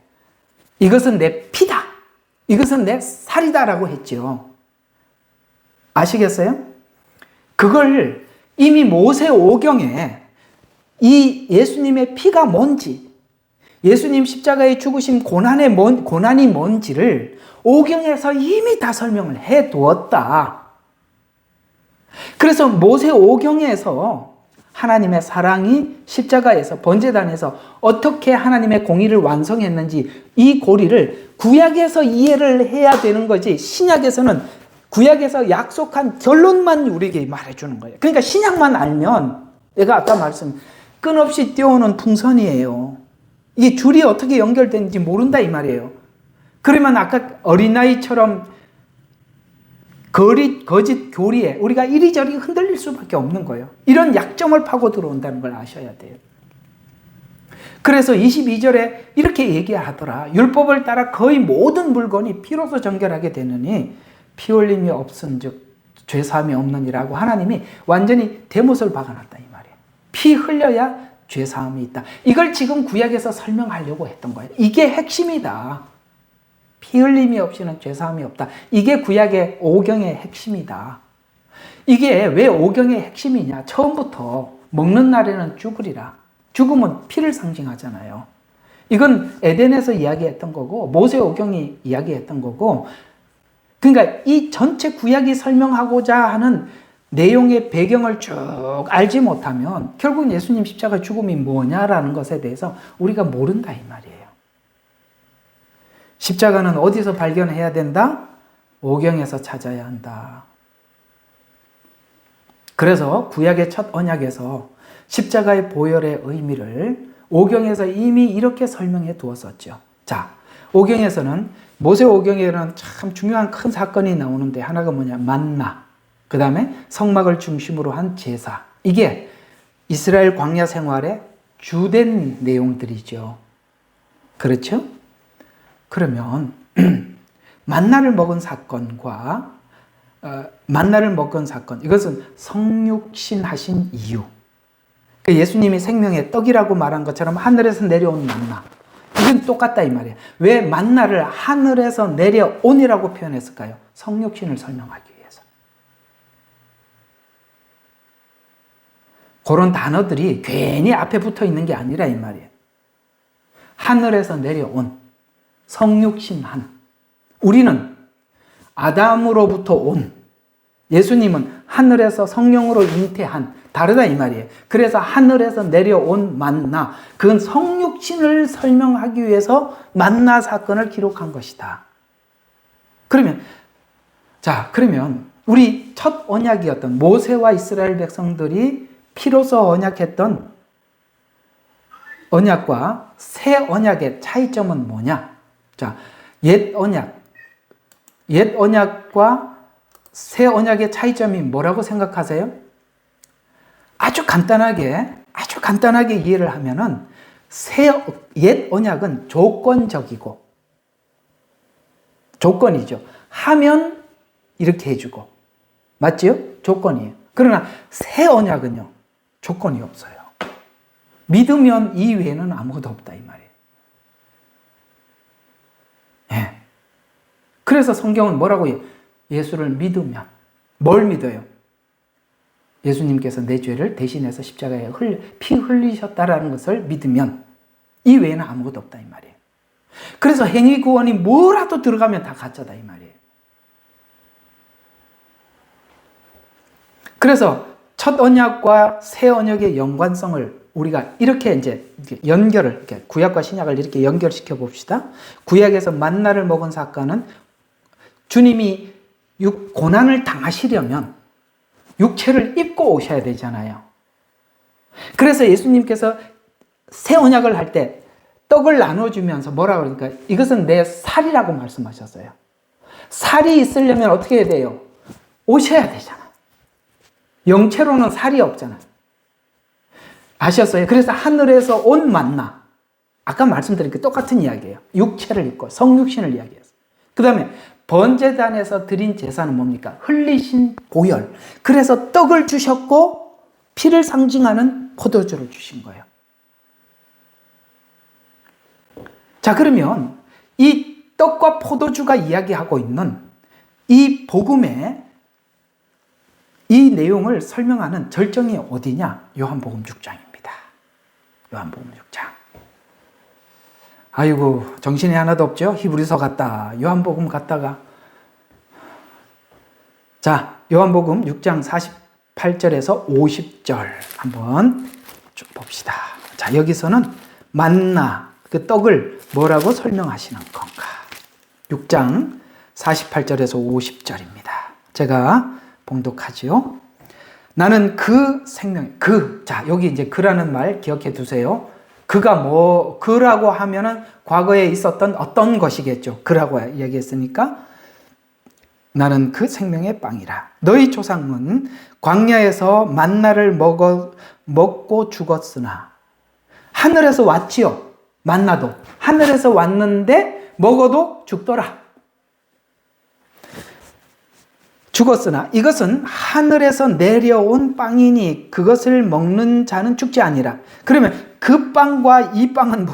이것은 내 피다. 이것은 내 살이다라고 했죠. 아시겠어요? 그걸 이미 모세오경에 이 예수님의 피가 뭔지, 예수님 십자가의 죽으심 고난이 뭔지를 오경에서 이미 다 설명을 해 두었다. 그래서 모세오경에서 하나님의 사랑이 십자가에서 번제단에서 어떻게 하나님의 공의를 완성했는지 이 고리를 구약에서 이해를 해야 되는 거지, 신약에서는 구약에서 약속한 결론만 우리에게 말해주는 거예요. 그러니까 신약만 알면 내가 아까 말씀 끊없이 뛰어오는 풍선이에요. 이게 줄이 어떻게 연결되는지 모른다 이 말이에요. 그러면 아까 어린아이처럼 거짓 교리에 우리가 이리저리 흔들릴 수밖에 없는 거예요. 이런 약점을 파고 들어온다는 걸 아셔야 돼요. 그래서 22절에 이렇게 얘기하더라. 율법을 따라 거의 모든 물건이 피로서 정결하게 되느니 피 흘림이 없은즉 죄사함이 없느니라고 하나님이 완전히 대못을 박아놨다 이 말이에요. 피 흘려야 죄사함이 있다. 이걸 지금 구약에서 설명하려고 했던 거예요. 이게 핵심이다. 피 흘림이 없이는 죄사함이 없다. 이게 구약의 오경의 핵심이다. 이게 왜 오경의 핵심이냐? 처음부터 먹는 날에는 죽으리라. 죽음은 피를 상징하잖아요. 이건 에덴에서 이야기했던 거고 모세오경이 이야기했던 거고, 그러니까 이 전체 구약이 설명하고자 하는 내용의 배경을 쭉 알지 못하면 결국 예수님 십자가 죽음이 뭐냐라는 것에 대해서 우리가 모른다 이 말이에요. 십자가는 어디서 발견해야 된다? 오경에서 찾아야 한다. 그래서 구약의 첫 언약에서 십자가의 보혈의 의미를 오경에서 이미 이렇게 설명해 두었었죠. 자, 오경에서는 모세오경에는 참 중요한 큰 사건이 나오는데 하나가 뭐냐? 만나. 그 다음에 성막을 중심으로 한 제사. 이게 이스라엘 광야 생활의 주된 내용들이죠. 그렇죠? 그러면 만나를 먹은 사건과 만나를 먹은 사건, 이것은 성육신 하신 이유. 예수님이 생명의 떡이라고 말한 것처럼 하늘에서 내려온 만나. 이건 똑같다 이 말이에요. 왜 만나를 하늘에서 내려온이라고 표현했을까요? 성육신을 설명하기 위해서. 그런 단어들이 괜히 앞에 붙어 있는 게 아니라 이 말이에요. 하늘에서 내려온, 성육신한. 우리는 아담으로부터 온, 예수님은 하늘에서 성령으로 잉태한, 다르다 이 말이에요. 그래서 하늘에서 내려온 만나, 그건 성육신을 설명하기 위해서 만나 사건을 기록한 것이다. 그러면 우리 첫 언약이었던 모세와 이스라엘 백성들이 피로서 언약했던 언약과 새 언약의 차이점은 뭐냐? 자, 옛 언약과 새 언약의 차이점이 뭐라고 생각하세요? 아주 간단하게 이해를 하면은 옛 언약은 조건적이고, 조건이죠. 하면 이렇게 해주고, 맞지요? 조건이에요. 그러나 새 언약은요, 조건이 없어요. 믿으면 이외에는 아무것도 없다 이 말이에요. 예. 그래서 성경은 뭐라고 해요? 예수를 믿으면. 뭘 믿어요? 예수님께서 내 죄를 대신해서 십자가에 피 흘리셨다라는 것을 믿으면 이 외에는 아무것도 없다 이 말이에요. 그래서 행위 구원이 뭐라도 들어가면 다 가짜다 이 말이에요. 그래서 첫 언약과 새 언약의 연관성을 우리가 이렇게 이제 연결을, 이렇게 구약과 신약을 이렇게 연결시켜 봅시다. 구약에서 만나를 먹은 사건은 주님이 고난을 당하시려면 육체를 입고 오셔야 되잖아요. 그래서 예수님께서 새 언약을 할 때 떡을 나눠주면서 뭐라고 그러니까 이것은 내 살이라고 말씀하셨어요. 살이 있으려면 어떻게 해야 돼요? 오셔야 되잖아요. 영체로는 살이 없잖아요. 아셨어요? 그래서 하늘에서 온 만나, 아까 말씀드린 그 똑같은 이야기예요. 육체를 입고 성육신을 이야기했어요. 그 다음에 번제단에서 드린 제사는 뭡니까? 흘리신 보혈. 그래서 떡을 주셨고 피를 상징하는 포도주를 주신 거예요. 자, 그러면 이 떡과 포도주가 이야기하고 있는 이 복음의 이 내용을 설명하는 절정이 어디냐? 요한복음 6장입니다. 요한복음 6장. 아이고, 정신이 하나도 없죠? 히브리서 갔다, 요한복음 갔다가. 자, 요한복음 6장 48절에서 50절 한번 좀 봅시다. 자, 여기서는 만나, 그 떡을 뭐라고 설명하시는 건가? 6장 48절에서 50절입니다. 제가 봉독하지요. 나는 그 생명, 자, 여기 이제 그라는 말 기억해 두세요. 그가 그라고 하면은 과거에 있었던 어떤 것이겠죠. 그라고 얘기했으니까 나는 그 생명의 빵이라. 너희 조상은 광야에서 만나를 먹고 죽었으나 하늘에서 왔지요. 만나도 하늘에서 왔는데 먹어도 죽더라. 죽었으나 이것은 하늘에서 내려온 빵이니 그것을 먹는 자는 죽지 아니라. 그러면 그 빵과 이 빵은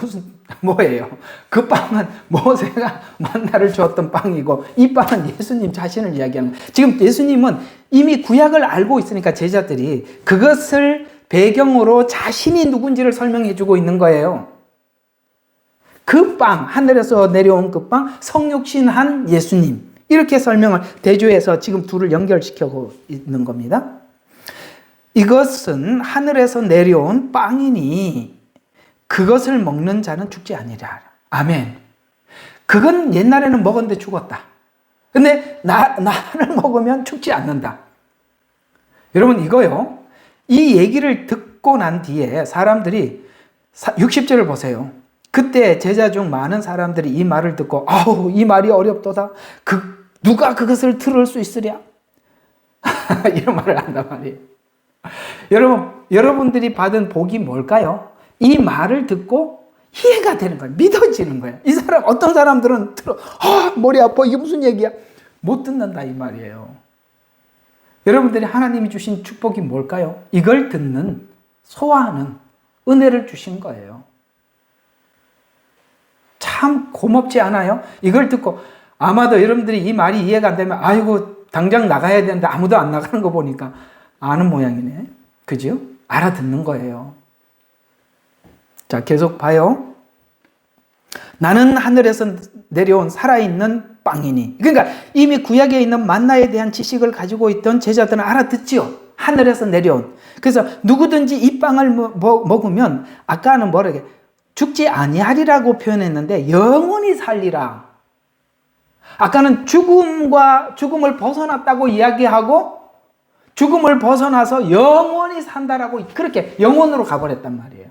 뭐예요? 그 빵은 모세가 만나를 주었던 빵이고 이 빵은 예수님 자신을 이야기하는 거예요. 지금 예수님은 이미 구약을 알고 있으니까 제자들이 그것을 배경으로 자신이 누군지를 설명해 주고 있는 거예요. 그 빵, 하늘에서 내려온 그 빵, 성육신한 예수님. 이렇게 설명을 대조해서 지금 둘을 연결시키고 있는 겁니다. 이것은 하늘에서 내려온 빵이니 그것을 먹는 자는 죽지 아니라. 아멘. 그건 옛날에는 먹었는데 죽었다. 근데 나를 먹으면 죽지 않는다. 여러분 이거요. 이 얘기를 듣고 난 뒤에 사람들이 60절을 보세요. 그때 제자 중 많은 사람들이 이 말을 듣고 아우 이 말이 어렵도다. 누가 그것을 들을 수 있으랴? 이런 말을 한단 말이에요. 여러분들이 받은 복이 뭘까요? 이 말을 듣고 이해가 되는 거예요. 믿어지는 거예요. 이 사람, 어떤 사람들은 들어, 머리 아파. 이게 무슨 얘기야? 못 듣는다 이 말이에요. 여러분들이 하나님이 주신 축복이 뭘까요? 이걸 듣는, 소화하는 은혜를 주신 거예요. 참 고맙지 않아요? 이걸 듣고 아마도 여러분들이 이 말이 이해가 안 되면 아이고 당장 나가야 되는데 아무도 안 나가는 거 보니까 아는 모양이네. 그죠? 알아듣는 거예요. 자, 계속 봐요. 나는 하늘에서 내려온 살아있는 빵이니. 그러니까 이미 구약에 있는 만나에 대한 지식을 가지고 있던 제자들은 알아듣지요. 하늘에서 내려온. 그래서 누구든지 이 빵을 먹으면 아까는 뭐라게 죽지 아니하리라고 표현했는데 영원히 살리라. 아까는 죽음을 벗어났다고 이야기하고 죽음을 벗어나서 영원히 산다라고 그렇게 영원으로 가버렸단 말이에요.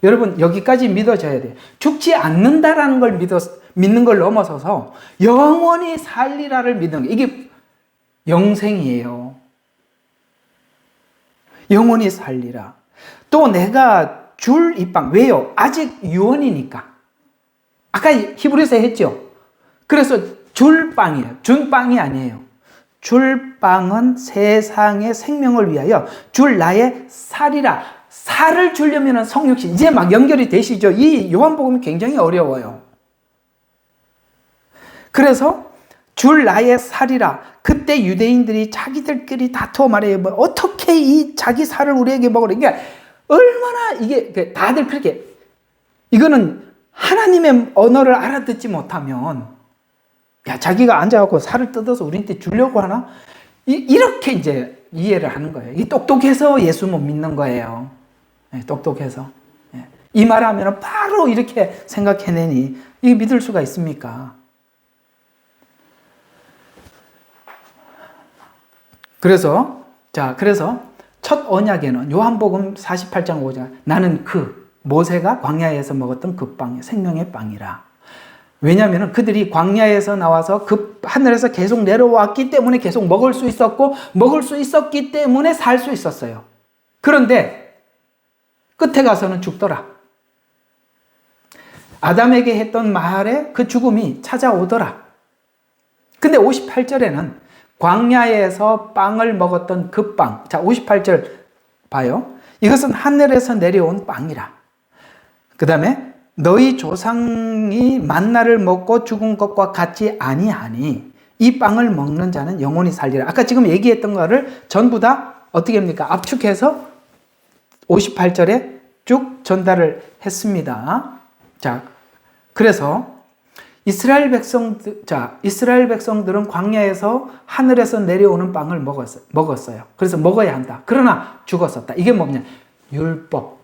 여러분 여기까지 믿어져야 돼요. 죽지 않는다라는 걸 믿는 걸 넘어서서 영원히 살리라를 믿는 게 이게 영생이에요. 영원히 살리라. 또 내가 줄 이 빵. 왜요? 아직 유언이니까. 아까 히브리서 했죠. 그래서 줄 빵이에요. 준 빵이 아니에요. 줄 빵은 세상의 생명을 위하여 줄 나의 살이라. 살을 주려면 성육신. 이제 막 연결이 되시죠. 이 요한복음이 굉장히 어려워요. 그래서 줄 나의 살이라. 그때 유대인들이 자기들끼리 다투어 말해요. 어떻게 이 자기 살을 우리에게 먹으라. 그러니까 얼마나 이게 다들 그렇게 이거는 하나님의 언어를 알아듣지 못하면, 야, 자기가 앉아갖고 살을 뜯어서 우리한테 주려고 하나? 이렇게 이제 이해를 하는 거예요. 이 똑똑해서 예수 못 믿는 거예요. 네, 똑똑해서. 네. 이 말 하면 바로 이렇게 생각해내니, 이게 믿을 수가 있습니까? 그래서 첫 언약에는 요한복음 48장 5절, 나는 모세가 광야에서 먹었던 그 빵이 생명의 빵이라. 왜냐하면 그들이 광야에서 나와서 하늘에서 계속 내려왔기 때문에 계속 먹을 수 있었고, 먹을 수 있었기 때문에 살 수 있었어요. 그런데 끝에 가서는 죽더라. 아담에게 했던 말에 그 죽음이 찾아오더라. 근데 58절에는 광야에서 빵을 먹었던 그 빵. 자, 58절 봐요. 이것은 하늘에서 내려온 빵이라. 그 다음에 너희 조상이 만나를 먹고 죽은 것과 같지 아니하니 이 빵을 먹는 자는 영원히 살리라. 아까 지금 얘기했던 거를 전부 다 어떻게 합니까? 압축해서 58절에 쭉 전달을 했습니다. 자, 그래서 이스라엘 백성들은 광야에서 하늘에서 내려오는 빵을 먹었어요. 그래서 먹어야 한다. 그러나 죽었었다. 이게 뭐냐? 율법.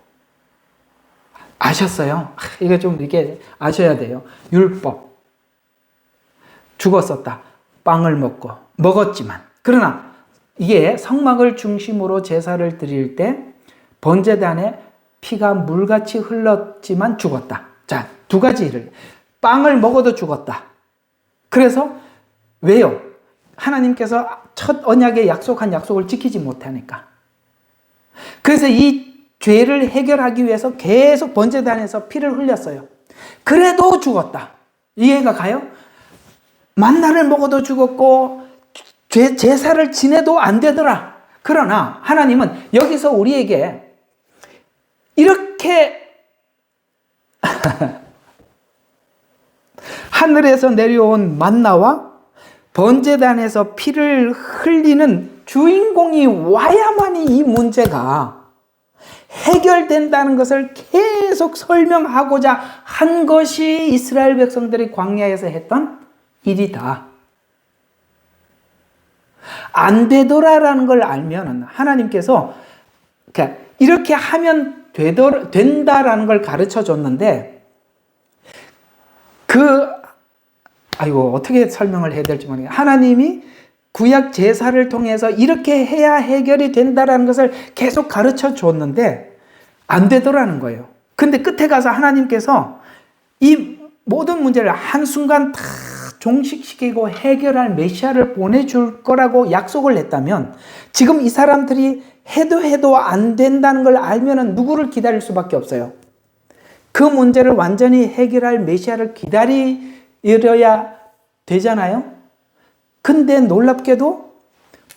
아셨어요? 이거 좀 이렇게 아셔야 돼요. 율법. 죽었었다. 빵을 먹었지만. 그러나 이게 성막을 중심으로 제사를 드릴 때 번제단에 피가 물같이 흘렀지만 죽었다. 자, 두 가지를. 빵을 먹어도 죽었다. 그래서 왜요? 하나님께서 첫 언약에 약속한 약속을 지키지 못하니까. 그래서 이 죄를 해결하기 위해서 계속 번제단에서 피를 흘렸어요. 그래도 죽었다. 이해가 가요? 만나를 먹어도 죽었고 제사를 지내도 안 되더라. 그러나 하나님은 여기서 우리에게 이렇게 하늘에서 내려온 만나와 번제단에서 피를 흘리는 주인공이 와야만이 이 문제가 해결된다는 것을 계속 설명하고자 한 것이 이스라엘 백성들이 광야에서 했던 일이다. 안 되더라라는 걸 알면 하나님께서 이렇게 하면 된다라는 걸 가르쳐 줬는데, 어떻게 설명을 해야 될지 모르겠어요. 하나님이 구약 제사를 통해서 이렇게 해야 해결이 된다라는 것을 계속 가르쳐 줬는데 안 되더라는 거예요. 근데 끝에 가서 하나님께서 이 모든 문제를 한순간 다 종식시키고 해결할 메시아를 보내줄 거라고 약속을 했다면, 지금 이 사람들이 해도 안 된다는 걸 알면은 누구를 기다릴 수밖에 없어요. 그 문제를 완전히 해결할 메시아를 기다려야 되잖아요. 근데 놀랍게도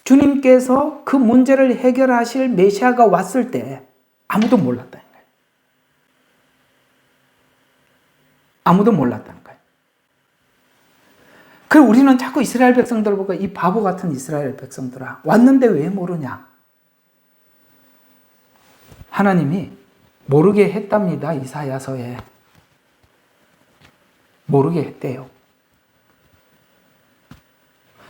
주님께서 그 문제를 해결하실 메시아가 왔을 때 아무도 몰랐다는 거예요. 아무도 몰랐다는 거예요. 그럼 우리는 자꾸 이스라엘 백성들을 보고 이 바보 같은 이스라엘 백성들아, 왔는데 왜 모르냐? 하나님이 모르게 했답니다. 이사야서에. 모르게 했대요.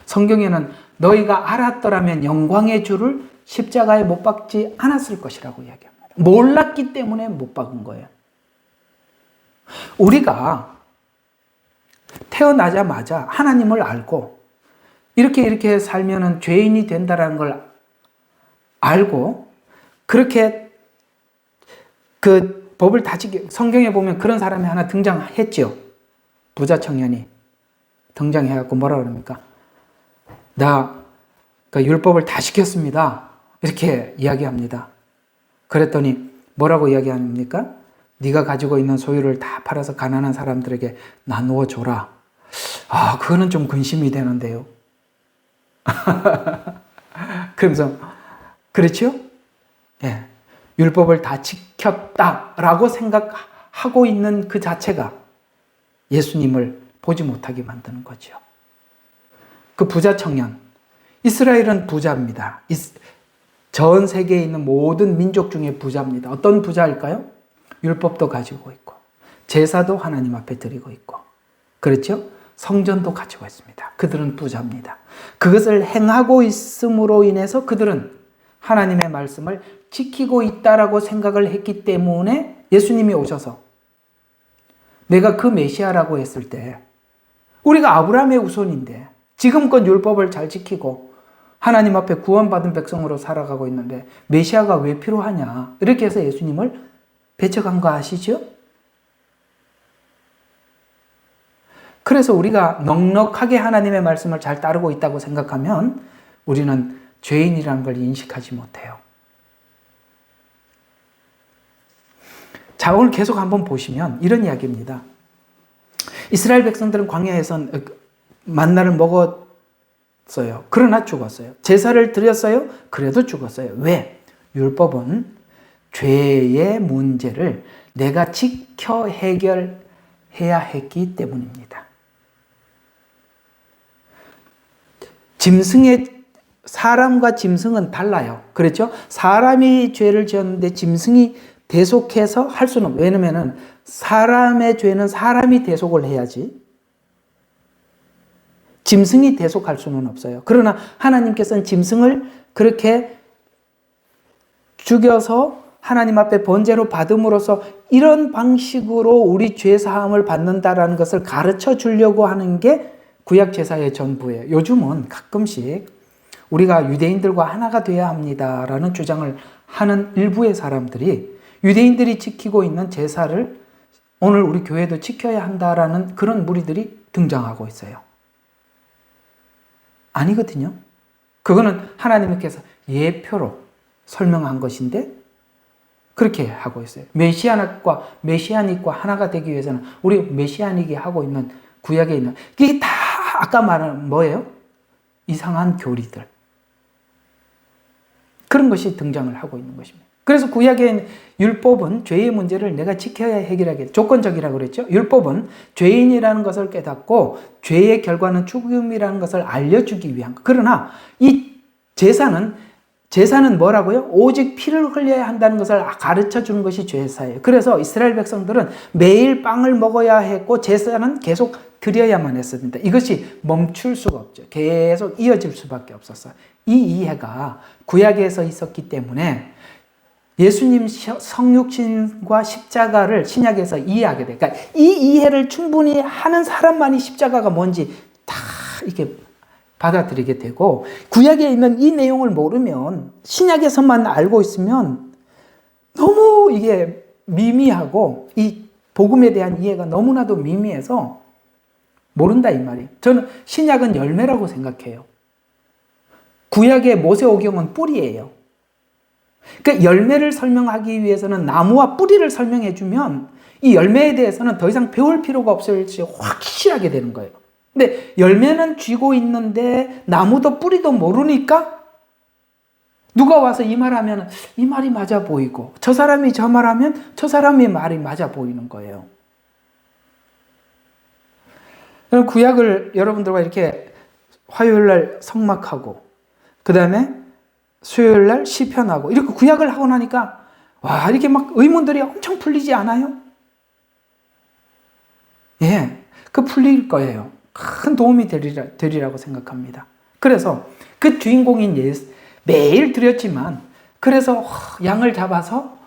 성경에는 너희가 알았더라면 영광의 주를 십자가에 못 박지 않았을 것이라고 이야기합니다. 몰랐기 때문에 못 박은 거예요. 우리가 태어나자마자 하나님을 알고 이렇게 살면은 죄인이 된다라는 걸 알고 그렇게 그 법을 다 성경에 보면 그런 사람이 하나 등장했죠. 부자 청년이 등장해갖고 뭐라 그럽니까? 그 율법을 다 지켰습니다. 이렇게 이야기합니다. 그랬더니 뭐라고 이야기합니까? 네가 가지고 있는 소유를 다 팔아서 가난한 사람들에게 나누어 줘라. 그거는 좀 근심이 되는데요. 그러면서 그렇죠? 예. 율법을 다 지켰다라고 생각하고 있는 그 자체가 예수님을 보지 못하게 만드는 거죠. 그 부자 청년, 이스라엘은 부자입니다. 전 세계에 있는 모든 민족 중에 부자입니다. 어떤 부자일까요? 율법도 가지고 있고 제사도 하나님 앞에 드리고 있고, 그렇죠? 성전도 가지고 있습니다. 그들은 부자입니다. 그것을 행하고 있음으로 인해서 그들은 하나님의 말씀을 지키고 있다라고 생각을 했기 때문에 예수님이 오셔서 내가 그 메시아라고 했을 때, 우리가 아브라함의 후손인데 지금껏 율법을 잘 지키고 하나님 앞에 구원받은 백성으로 살아가고 있는데 메시아가 왜 필요하냐, 이렇게 해서 예수님을 배척한 거 아시죠? 그래서 우리가 넉넉하게 하나님의 말씀을 잘 따르고 있다고 생각하면 우리는 죄인이라는 걸 인식하지 못해요. 자, 오늘 계속 한번 보시면 이런 이야기입니다. 이스라엘 백성들은 광야에서 만나를 먹었어요. 그러나 죽었어요. 제사를 드렸어요. 그래도 죽었어요. 왜? 율법은 죄의 문제를 내가 지켜 해결해야 했기 때문입니다. 사람과 짐승은 달라요. 그렇죠? 사람이 죄를 지었는데 짐승이 대속해서 할 수는, 왜냐면은 사람의 죄는 사람이 대속을 해야지 짐승이 대속할 수는 없어요. 그러나 하나님께서는 짐승을 그렇게 죽여서 하나님 앞에 번제로 받음으로써 이런 방식으로 우리 죄 사함을 받는다라는 것을 가르쳐 주려고 하는 게 구약 제사의 전부예요. 요즘은 가끔씩 우리가 유대인들과 하나가 되어야 합니다라는 주장을 하는 일부의 사람들이 유대인들이 지키고 있는 제사를 오늘 우리 교회도 지켜야 한다라는 그런 무리들이 등장하고 있어요. 아니거든요. 그거는 하나님께서 예표로 설명한 것인데 그렇게 하고 있어요. 메시아닉과 하나가 되기 위해서는 우리 메시아닉이 하고 있는 구약에 있는 이게 다 아까 말한 뭐예요? 이상한 교리들. 그런 것이 등장을 하고 있는 것입니다. 그래서 구약의 율법은 죄의 문제를 내가 지켜야 해결하게 조건적이라고 그랬죠. 율법은 죄인이라는 것을 깨닫고 죄의 결과는 죽음이라는 것을 알려주기 위한 것. 그러나 이 제사는 뭐라고요? 오직 피를 흘려야 한다는 것을 가르쳐 주는 것이 제사예요. 그래서 이스라엘 백성들은 매일 빵을 먹어야 했고 제사는 계속 드려야만 했습니다. 이것이 멈출 수가 없죠. 계속 이어질 수밖에 없었어요. 이 이해가 구약에서 있었기 때문에 예수님 성육신과 십자가를 신약에서 이해하게 돼요. 그러니까 이 이해를 충분히 하는 사람만이 십자가가 뭔지 다 이렇게 받아들이게 되고, 구약에 있는 이 내용을 모르면, 신약에서만 알고 있으면 너무 이게 미미하고 이 복음에 대한 이해가 너무나도 미미해서 모른다 이 말이에요. 저는 신약은 열매라고 생각해요. 구약의 모세오경은 뿌리예요. 그러니까 열매를 설명하기 위해서는 나무와 뿌리를 설명해 주면 이 열매에 대해서는 더 이상 배울 필요가 없을지 확실하게 되는 거예요. 근데 열매는 쥐고 있는데 나무도 뿌리도 모르니까 누가 와서 이 말하면 이 말이 맞아 보이고 저 사람이 저 말하면 저 사람의 말이 맞아 보이는 거예요. 구약을 여러분들과 이렇게 화요일날 성막하고 그 다음에 수요일날 시편하고 이렇게 구약을 하고 나니까 와, 이렇게 막 의문들이 엄청 풀리지 않아요? 예, 그 풀릴 거예요. 큰 도움이 되리라고 생각합니다. 그래서 그 주인공인 예수 매일 드렸지만 그래서 양을 잡아서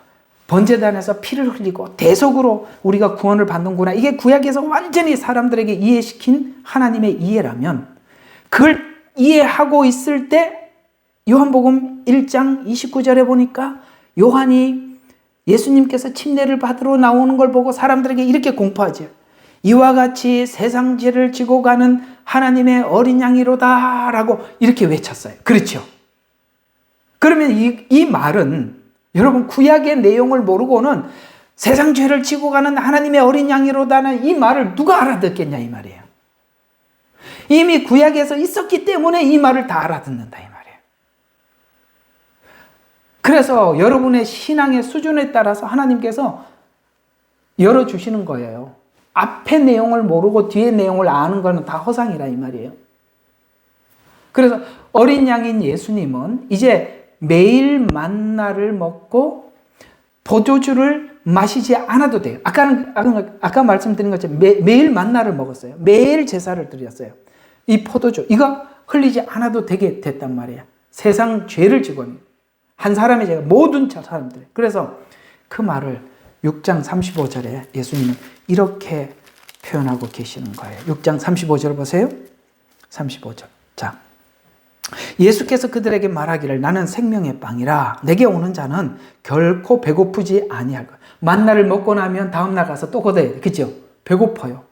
번제단에서 피를 흘리고 대속으로 우리가 구원을 받는구나. 이게 구약에서 완전히 사람들에게 이해시킨 하나님의 이해라면 그걸 이해하고 있을 때 요한복음 1장 29절에 보니까 요한이 예수님께서 침례를 받으러 나오는 걸 보고 사람들에게 이렇게 공포하죠. 이와 같이 세상 죄를 지고 가는 하나님의 어린 양이로다 라고 이렇게 외쳤어요. 그렇죠? 그러면 이 말은 여러분 구약의 내용을 모르고는 세상 죄를 지고 가는 하나님의 어린 양이로다는 이 말을 누가 알아듣겠냐 이 말이에요. 이미 구약에서 있었기 때문에 이 말을 다 알아듣는다 이 말이에요. 그래서 여러분의 신앙의 수준에 따라서 하나님께서 열어주시는 거예요. 앞의 내용을 모르고 뒤의 내용을 아는 거는 다 허상이라 이 말이에요. 그래서 어린 양인 예수님은 이제 매일 만나를 먹고 포도주를 마시지 않아도 돼요. 아까 말씀드린 것처럼 매일 만나를 먹었어요. 매일 제사를 드렸어요. 이 포도주, 이거 흘리지 않아도 되게 됐단 말이에요. 세상 죄를 지고 한 사람의 죄가 모든 사람들. 그래서 그 말을 6장 35절에 예수님은 이렇게 표현하고 계시는 거예요. 6장 35절 보세요. 35절. 자, 예수께서 그들에게 말하기를 나는 생명의 빵이라 내게 오는 자는 결코 배고프지 아니할 거야. 만나를 먹고 나면 다음날 가서 또 걷어야 돼. 그죠? 배고파요.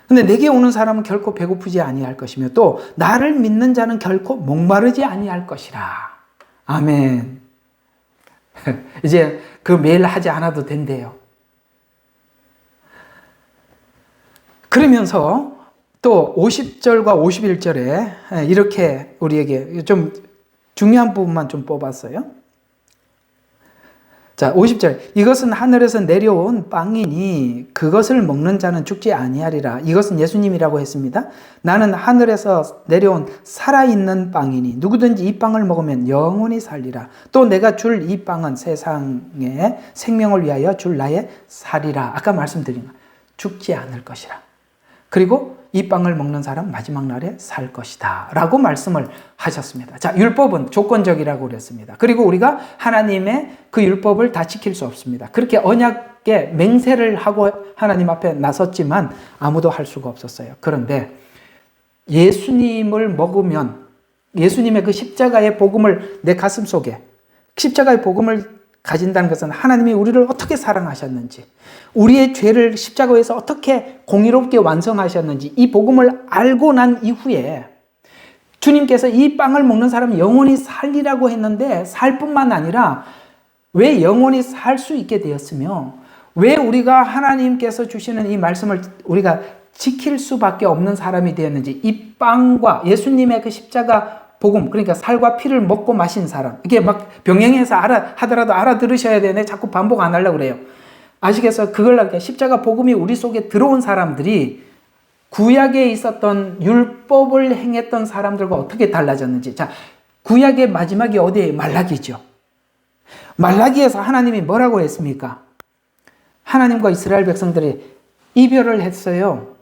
근데 내게 오는 사람은 결코 배고프지 아니할 것이며 또 나를 믿는 자는 결코 목마르지 아니할 것이라. 아멘. 이제 그 매일 하지 않아도 된대요. 그러면서 또 50절과 51절에 이렇게 우리에게 좀 중요한 부분만 좀 뽑았어요. 자, 50절. 이것은 하늘에서 내려온 빵이니 그것을 먹는 자는 죽지 아니하리라. 이것은 예수님이라고 했습니다. 나는 하늘에서 내려온 살아있는 빵이니 누구든지 이 빵을 먹으면 영원히 살리라. 또 내가 줄 이 빵은 세상에 생명을 위하여 줄 나의 살이라. 아까 말씀드린 거. 죽지 않을 것이라. 그리고 이 빵을 먹는 사람 마지막 날에 살 것이다 라고 말씀을 하셨습니다. 자, 율법은 조건적이라고 그랬습니다. 그리고 우리가 하나님의 그 율법을 다 지킬 수 없습니다. 그렇게 언약에 맹세를 하고 하나님 앞에 나섰지만 아무도 할 수가 없었어요. 그런데 예수님을 먹으면 예수님의 그 십자가의 복음을 내 가슴 속에 십자가의 복음을 가진다는 것은 하나님이 우리를 어떻게 사랑하셨는지, 우리의 죄를 십자가에서 어떻게 공의롭게 완성하셨는지 이 복음을 알고 난 이후에 주님께서 이 빵을 먹는 사람은 영원히 살리라고 했는데 살 뿐만 아니라 왜 영원히 살 수 있게 되었으며 왜 우리가 하나님께서 주시는 이 말씀을 우리가 지킬 수밖에 없는 사람이 되었는지 이 빵과 예수님의 그 십자가 복음, 그러니까 살과 피를 먹고 마신 사람. 이게 막 병행해서 하더라도 알아들으셔야 되네. 자꾸 반복 안 하려고 그래요. 아시겠어요? 그걸 십자가 복음이 우리 속에 들어온 사람들이 구약에 있었던 율법을 행했던 사람들과 어떻게 달라졌는지. 자, 구약의 마지막이 어디예요? 말라기죠. 말라기에서 하나님이 뭐라고 했습니까? 하나님과 이스라엘 백성들이 이별을 했어요.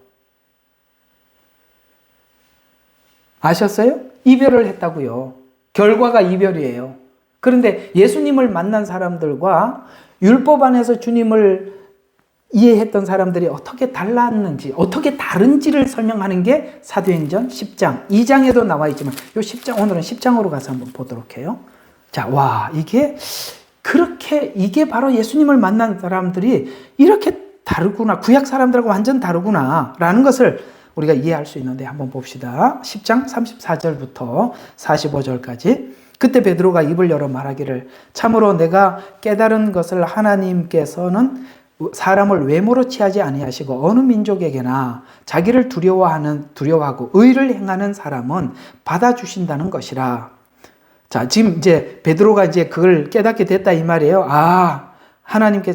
아셨어요? 이별을 했다고요. 결과가 이별이에요. 그런데 예수님을 만난 사람들과 율법 안에서 주님을 이해했던 사람들이 어떻게 달랐는지, 어떻게 다른지를 설명하는 게 사도행전 10장, 2장에도 나와 있지만 요 10장, 오늘은 10장으로 가서 한번 보도록 해요. 자, 와, 이게 바로 예수님을 만난 사람들이 이렇게 다르구나. 구약 사람들하고 완전 다르구나. 라는 것을 우리가 이해할 수 있는데 한번 봅시다. 10장 34절부터 45절까지. 그때 베드로가 입을 열어 말하기를 참으로 내가 깨달은 것을 하나님께서는 사람을 외모로 취하지 아니하시고 어느 민족에게나 자기를 두려워하고 의를 행하는 사람은 받아주신다는 것이라. 자, 지금 이제 베드로가 이제 그걸 깨닫게 됐다 이 말이에요. 아, 하나님께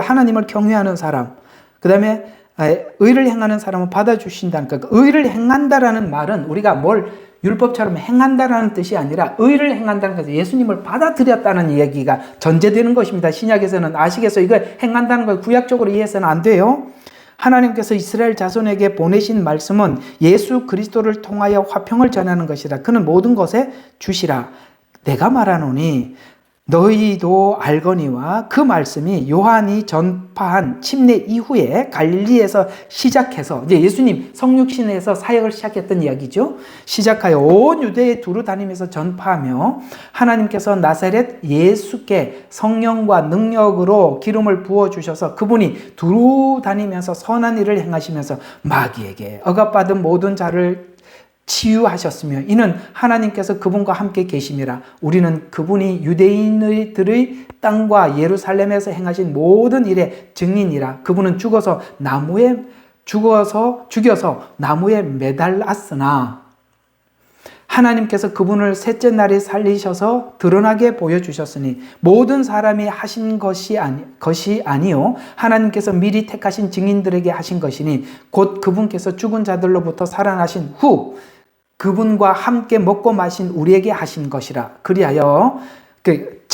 하나님을 경외하는 사람. 그 다음에 의를 행하는 사람은 받아주신다는 거니까 의를 행한다라는 말은 우리가 뭘 율법처럼 행한다라는 뜻이 아니라 의를 행한다는 것은 예수님을 받아들였다는 얘기가 전제되는 것입니다. 신약에서는 아시겠어요? 이거 행한다는 걸 구약적으로 이해해서는 안 돼요. 하나님께서 이스라엘 자손에게 보내신 말씀은 예수 그리스도를 통하여 화평을 전하는 것이라. 그는 모든 것에 주시라. 내가 말하노니 너희도 알거니와 그 말씀이 요한이 전파한 침례 이후에 갈릴리에서 시작해서 이제 예수님 성육신에서 사역을 시작했던 이야기죠. 시작하여 온 유대에 두루 다니면서 전파하며 하나님께서 나사렛 예수께 성령과 능력으로 기름을 부어주셔서 그분이 두루 다니면서 선한 일을 행하시면서 마귀에게 억압받은 모든 자를 치유하셨으며 이는 하나님께서 그분과 함께 계심이라. 우리는 그분이 유대인들의 땅과 예루살렘에서 행하신 모든 일의 증인이라. 그분은 죽여서 나무에 매달았으나 하나님께서 그분을 셋째 날에 살리셔서 드러나게 보여주셨으니 모든 사람이 하신 것이 아니요 하나님께서 미리 택하신 증인들에게 하신 것이니 곧 그분께서 죽은 자들로부터 살아나신 후 그분과 함께 먹고 마신 우리에게 하신 것이라. 그리하여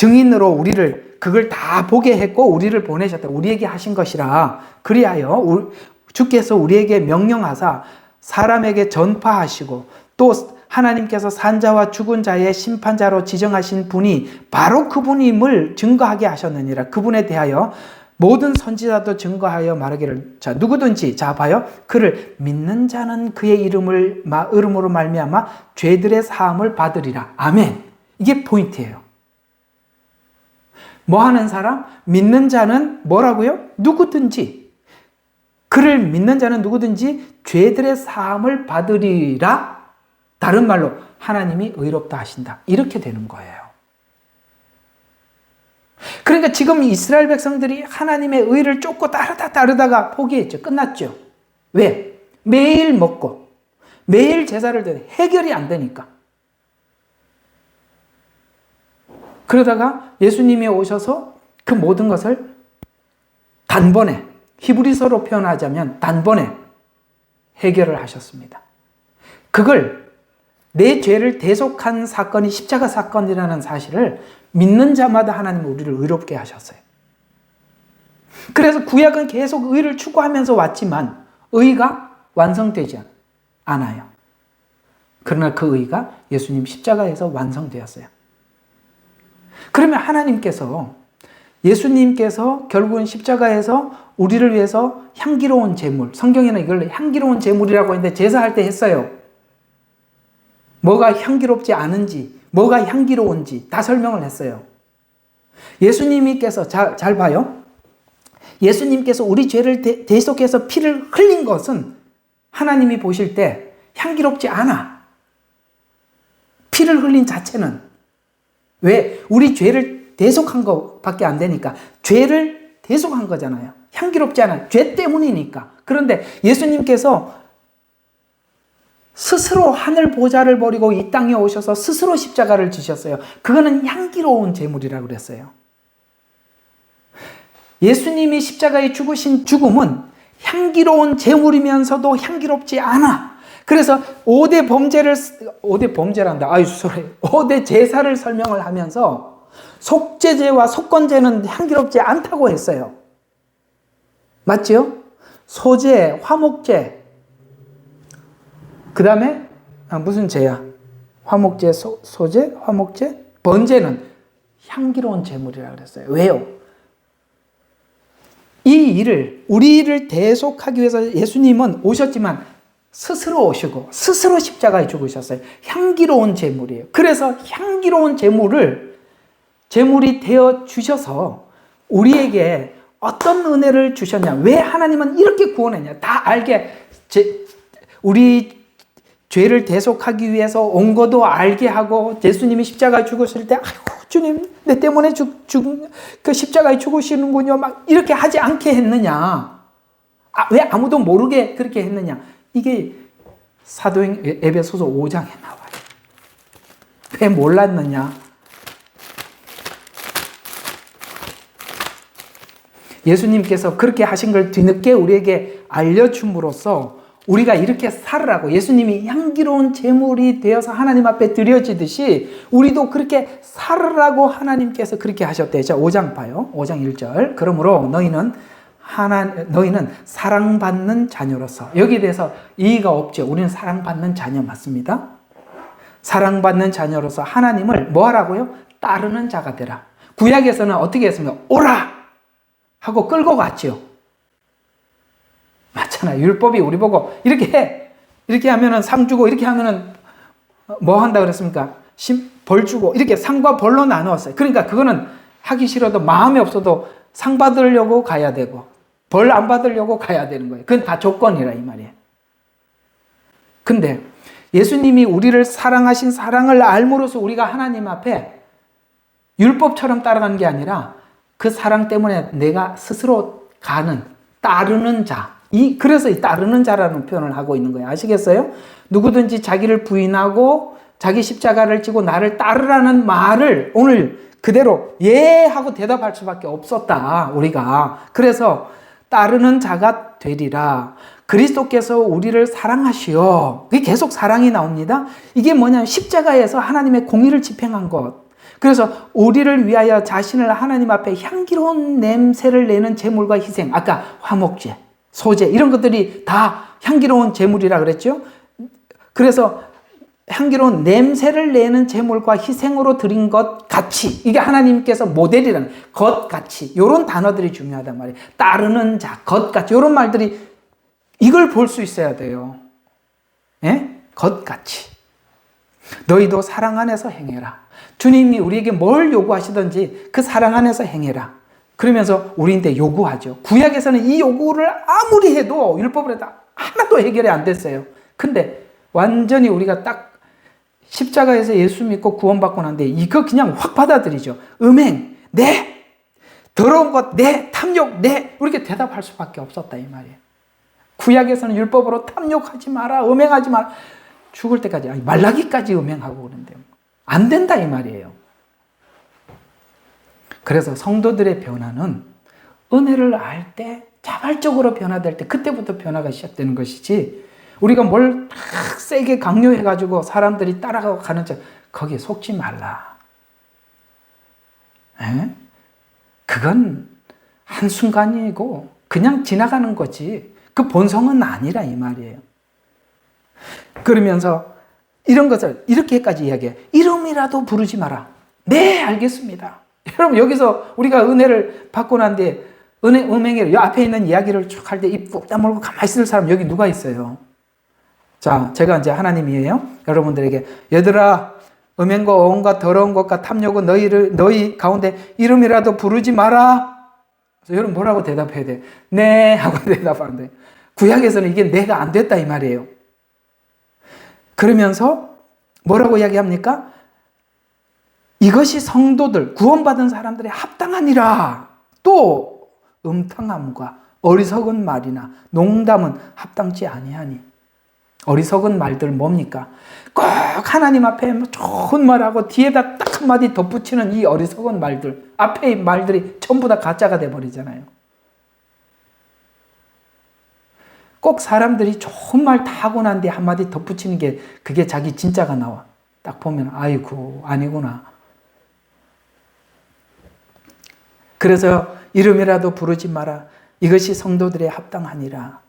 증인으로 우리를 그걸 다 보게 했고 우리를 보내셨다. 우리에게 하신 것이라. 그리하여 주께서 우리에게 명령하사 사람에게 전파하시고 또 하나님께서 산자와 죽은 자의 심판자로 지정하신 분이 바로 그분임을 증거하게 하셨느니라. 그분에 대하여 모든 선지자도 증거하여 말하기를 자 누구든지 자 봐요. 그를 믿는 자는 그의 이름으로 말미암아 죄들의 사함을 받으리라. 아멘. 이게 포인트예요. 뭐 하는 사람? 믿는 자는 뭐라고요? 누구든지. 그를 믿는 자는 누구든지 죄들의 사함을 받으리라. 다른 말로 하나님이 의롭다 하신다. 이렇게 되는 거예요. 그러니까 지금 이스라엘 백성들이 하나님의 의를 쫓고 따르다가 포기했죠. 끝났죠. 왜? 매일 먹고 매일 제사를 드려 해결이 안 되니까. 그러다가 예수님이 오셔서 그 모든 것을 단번에, 히브리서로 표현하자면 단번에 해결을 하셨습니다. 그걸 내 죄를 대속한 사건이 십자가 사건이라는 사실을 믿는 자마다 하나님은 우리를 의롭게 하셨어요. 그래서 구약은 계속 의를 추구하면서 왔지만 의가 완성되지 않아요. 그러나 그 의가 예수님 십자가에서 완성되었어요. 그러면 하나님께서 예수님께서 결국은 십자가에서 우리를 위해서 향기로운 제물, 성경에는 이걸 향기로운 제물이라고 했는데 제사할 때 했어요. 뭐가 향기롭지 않은지, 뭐가 향기로운지 다 설명을 했어요. 예수님께서 잘 봐요. 예수님께서 우리 죄를 대속해서 피를 흘린 것은 하나님이 보실 때 향기롭지 않아. 피를 흘린 자체는. 왜? 우리 죄를 대속한 것밖에 안 되니까. 죄를 대속한 거잖아요. 향기롭지 않아. 죄 때문이니까. 그런데 예수님께서 스스로 하늘 보좌를 버리고 이 땅에 오셔서 스스로 십자가를 지셨어요. 그거는 향기로운 제물이라고 그랬어요. 예수님이 십자가에 죽으신 죽음은 향기로운 제물이면서도 향기롭지 않아. 그래서 5대 제사를 설명을 하면서 속죄제와 속건제는 향기롭지 않다고 했어요. 맞죠? 소제, 화목제, 그 다음에 무슨 제야? 화목제, 소제, 화목제, 번제는 향기로운 제물이라고 그랬어요. 왜요? 이 일을 우리를 대속하기 위해서 예수님은 오셨지만 스스로 오시고 스스로 십자가에 죽으셨어요. 향기로운 제물이에요. 그래서 향기로운 제물이 되어 주셔서 우리에게 어떤 은혜를 주셨냐? 왜 하나님은 이렇게 구원했냐? 다 알게 우리 죄를 대속하기 위해서 온 것도 알게 하고 예수님이 십자가에 죽으실 때 아이고 주님 내 때문에 그 십자가에 죽으시는군요. 막 이렇게 하지 않게 했느냐? 왜 아무도 모르게 그렇게 했느냐? 이게 에베소서 5장에 나와요. 왜 몰랐느냐? 예수님께서 그렇게 하신 걸 뒤늦게 우리에게 알려줌으로써 우리가 이렇게 살으라고, 예수님이 향기로운 제물이 되어서 하나님 앞에 드려지듯이 우리도 그렇게 살으라고 하나님께서 그렇게 하셨대요. 자, 5장 봐요. 5장 1절. 그러므로 너희는 사랑받는 자녀로서, 여기에 대해서 이의가 없죠. 우리는 사랑받는 자녀 맞습니다. 사랑받는 자녀로서 하나님을 뭐 하라고요? 따르는 자가 되라. 구약에서는 어떻게 했습니까? 오라! 하고 끌고 갔죠. 맞잖아요. 율법이 우리 보고 이렇게 해. 이렇게 하면은 상 주고, 이렇게 하면은 뭐 한다 그랬습니까? 벌 주고, 이렇게 상과 벌로 나누었어요. 그러니까 그거는 하기 싫어도 마음이 없어도 상 받으려고 가야 되고 벌 안 받으려고 가야 되는 거예요. 그건 다 조건이라 이 말이에요. 근데 예수님이 우리를 사랑하신 사랑을 알므로써 우리가 하나님 앞에 율법처럼 따라가는 게 아니라 그 사랑 때문에 내가 스스로 따르는 자. 그래서 이 따르는 자라는 표현을 하고 있는 거예요. 아시겠어요? 누구든지 자기를 부인하고 자기 십자가를 지고 나를 따르라는 말을 오늘 그대로 예 하고 대답할 수밖에 없었다, 우리가. 그래서 따르는 자가 되리라. 그리스도께서 우리를 사랑하시오. 이게 계속 사랑이 나옵니다. 이게 뭐냐면 십자가에서 하나님의 공의를 집행한 것. 그래서 우리를 위하여 자신을 하나님 앞에 향기로운 냄새를 내는 제물과 희생, 아까 화목제, 소제 이런 것들이 다 향기로운 제물이라 그랬죠. 그래서 향기로운 냄새를 내는 제물과 희생으로 드린 것 같이, 이게 하나님께서 모델이라는 것 같이, 이런 단어들이 중요하단 말이에요. 따르는 자, 것 같이, 이런 말들이 이걸 볼 수 있어야 돼요. 예? 것 같이. 너희도 사랑 안에서 행해라. 주님이 우리에게 뭘 요구하시든지 그 사랑 안에서 행해라. 그러면서 우리한테 요구하죠. 구약에서는 이 요구를 아무리 해도 율법으로 하나도 해결이 안 됐어요. 근데 완전히 우리가 딱 십자가에서 예수 믿고 구원받고 난데 이거 그냥 확 받아들이죠. 음행, 네. 더러운 것, 네. 탐욕, 네. 이렇게 대답할 수밖에 없었다 이 말이에요. 구약에서는 율법으로 탐욕하지 마라, 음행하지 마라. 죽을 때까지, 아니 말라기까지 음행하고 그런데요. 안 된다 이 말이에요. 그래서 성도들의 변화는 은혜를 알 때, 자발적으로 변화될 때, 그때부터 변화가 시작되는 것이지, 우리가 뭘 딱 세게 강요해가지고 사람들이 따라가고 가는 척, 거기에 속지 말라. 에? 그건 한순간이고 그냥 지나가는 거지 그 본성은 아니라 이 말이에요. 그러면서 이런 것을 이렇게까지 이야기해. 이름이라도 부르지 마라. 네, 알겠습니다. 여러분 여기서 우리가 은혜를 받고 난 뒤에 음행을 앞에 있는 이야기를 쭉 할 때 입 꾹 다물고 가만히 있을 사람 여기 누가 있어요? 자, 제가 이제 하나님이에요. 여러분들에게 얘들아, 음행과 온갖 더러운 것과 탐욕은 너희 가운데 이름이라도 부르지 마라. 그래서 여러분 뭐라고 대답해야 돼? 네 하고 대답하는데 구약에서는 이게 내가 안 됐다 이 말이에요. 그러면서 뭐라고 이야기합니까? 이것이 성도들, 구원받은 사람들의 합당하니라. 또 음탕함과 어리석은 말이나 농담은 합당치 아니하니. 어리석은 말들 뭡니까? 꼭 하나님 앞에 좋은 말하고 뒤에다 딱 한마디 덧붙이는 이 어리석은 말들, 앞에 말들이 전부 다 가짜가 돼버리잖아요. 꼭 사람들이 좋은 말 다 하고 난 뒤에 한마디 덧붙이는 게 그게 자기 진짜가 나와. 딱 보면 아이고 아니구나. 그래서 이름이라도 부르지 마라. 이것이 성도들의 합당하니라.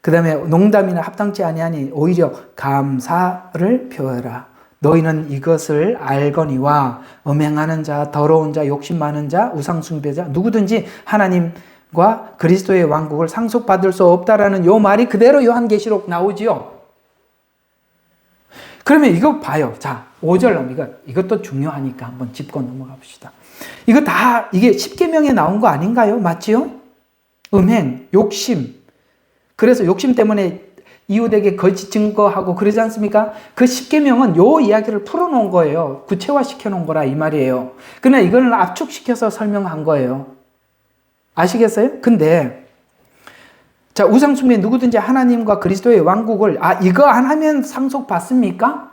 그 다음에 농담이나 합당치 아니하니 오히려 감사를 표하라. 너희는 이것을 알거니와 음행하는 자, 더러운 자, 욕심 많은 자, 우상숭배자 누구든지 하나님과 그리스도의 왕국을 상속받을 수 없다라는 요 말이 그대로 요한계시록 나오지요. 그러면 이거 봐요. 자, 5절 이것도 중요하니까 한번 짚고 넘어가 봅시다. 이게 십계명에 나온 거 아닌가요? 맞지요? 음행, 욕심. 그래서 욕심 때문에 이웃에게 거짓 증거하고 그러지 않습니까? 그 십계명은 요 이야기를 풀어놓은 거예요. 구체화시켜 놓은 거라 이 말이에요. 그러나 이거는 압축시켜서 설명한 거예요. 아시겠어요? 근데 자, 우상숭배 누구든지 하나님과 그리스도의 왕국을 이거 안 하면 상속받습니까?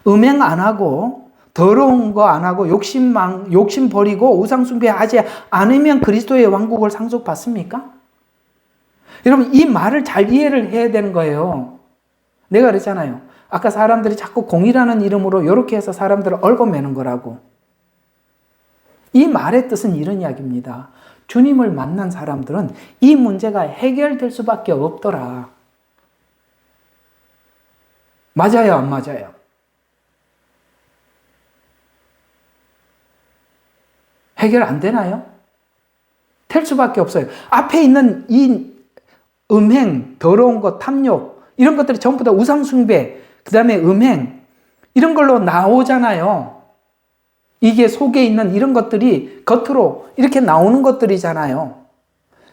음행 안 하고 더러운 거 안 하고 욕심 버리고 우상숭배 하지 않으면 그리스도의 왕국을 상속받습니까? 여러분 이 말을 잘 이해를 해야 되는 거예요. 내가 그랬잖아요. 아까 사람들이 자꾸 공이라는 이름으로 이렇게 해서 사람들을 얽어매는 거라고. 이 말의 뜻은 이런 이야기입니다. 주님을 만난 사람들은 이 문제가 해결될 수밖에 없더라. 맞아요, 안 맞아요? 해결 안 되나요? 될 수밖에 없어요. 앞에 있는 이 음행, 더러운 것, 탐욕 이런 것들이 전부 다 우상숭배, 그 다음에 음행 이런 걸로 나오잖아요. 이게 속에 있는 이런 것들이 겉으로 이렇게 나오는 것들이잖아요.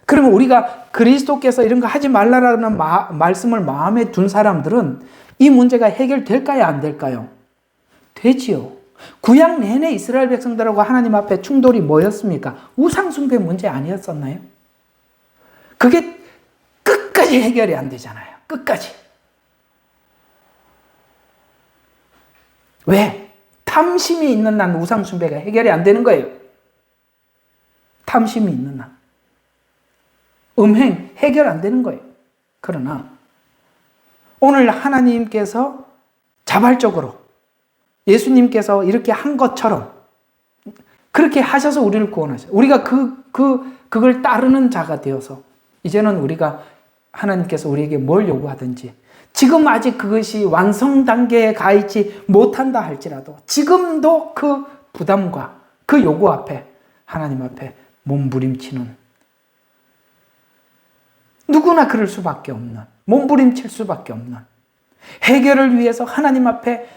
그러면 우리가 그리스도께서 이런 거 하지 말라라는 말씀을 마음에 둔 사람들은 이 문제가 해결될까요? 안 될까요? 되지요. 구약 내내 이스라엘 백성들하고 하나님 앞에 충돌이 뭐였습니까? 우상숭배 문제 아니었었나요? 그게 끝까지 해결이 안 되잖아요. 끝까지. 왜? 탐심이 있는 난 우상숭배가 해결이 안 되는 거예요. 탐심이 있는 난. 음행 해결 안 되는 거예요. 그러나 오늘 하나님께서 자발적으로 예수님께서 이렇게 한 것처럼 그렇게 하셔서 우리를 구원하셔요. 우리가 그걸 따르는 자가 되어서 이제는 우리가 하나님께서 우리에게 뭘 요구하든지 지금 아직 그것이 완성 단계에 가 있지 못한다 할지라도 지금도 그 부담과 그 요구 앞에 하나님 앞에 몸부림치는 누구나 그럴 수밖에 없는 몸부림칠 수밖에 없는 해결을 위해서 하나님 앞에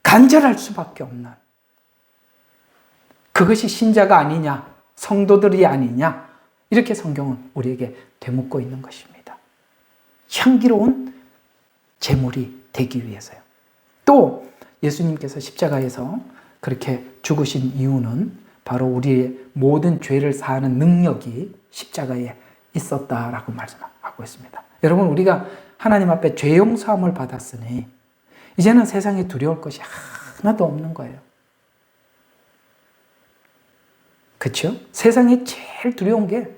간절할 수밖에 없는 그것이 신자가 아니냐 성도들이 아니냐 이렇게 성경은 우리에게 되묻고 있는 것입니다. 향기로운 제물이 되기 위해서요. 또 예수님께서 십자가에서 그렇게 죽으신 이유는 바로 우리의 모든 죄를 사하는 능력이 십자가에 있었다라고 말씀하고 있습니다. 여러분 우리가 하나님 앞에 죄 용서함을 받았으니 이제는 세상에 두려울 것이 하나도 없는 거예요. 그렇죠? 세상에 제일 두려운 게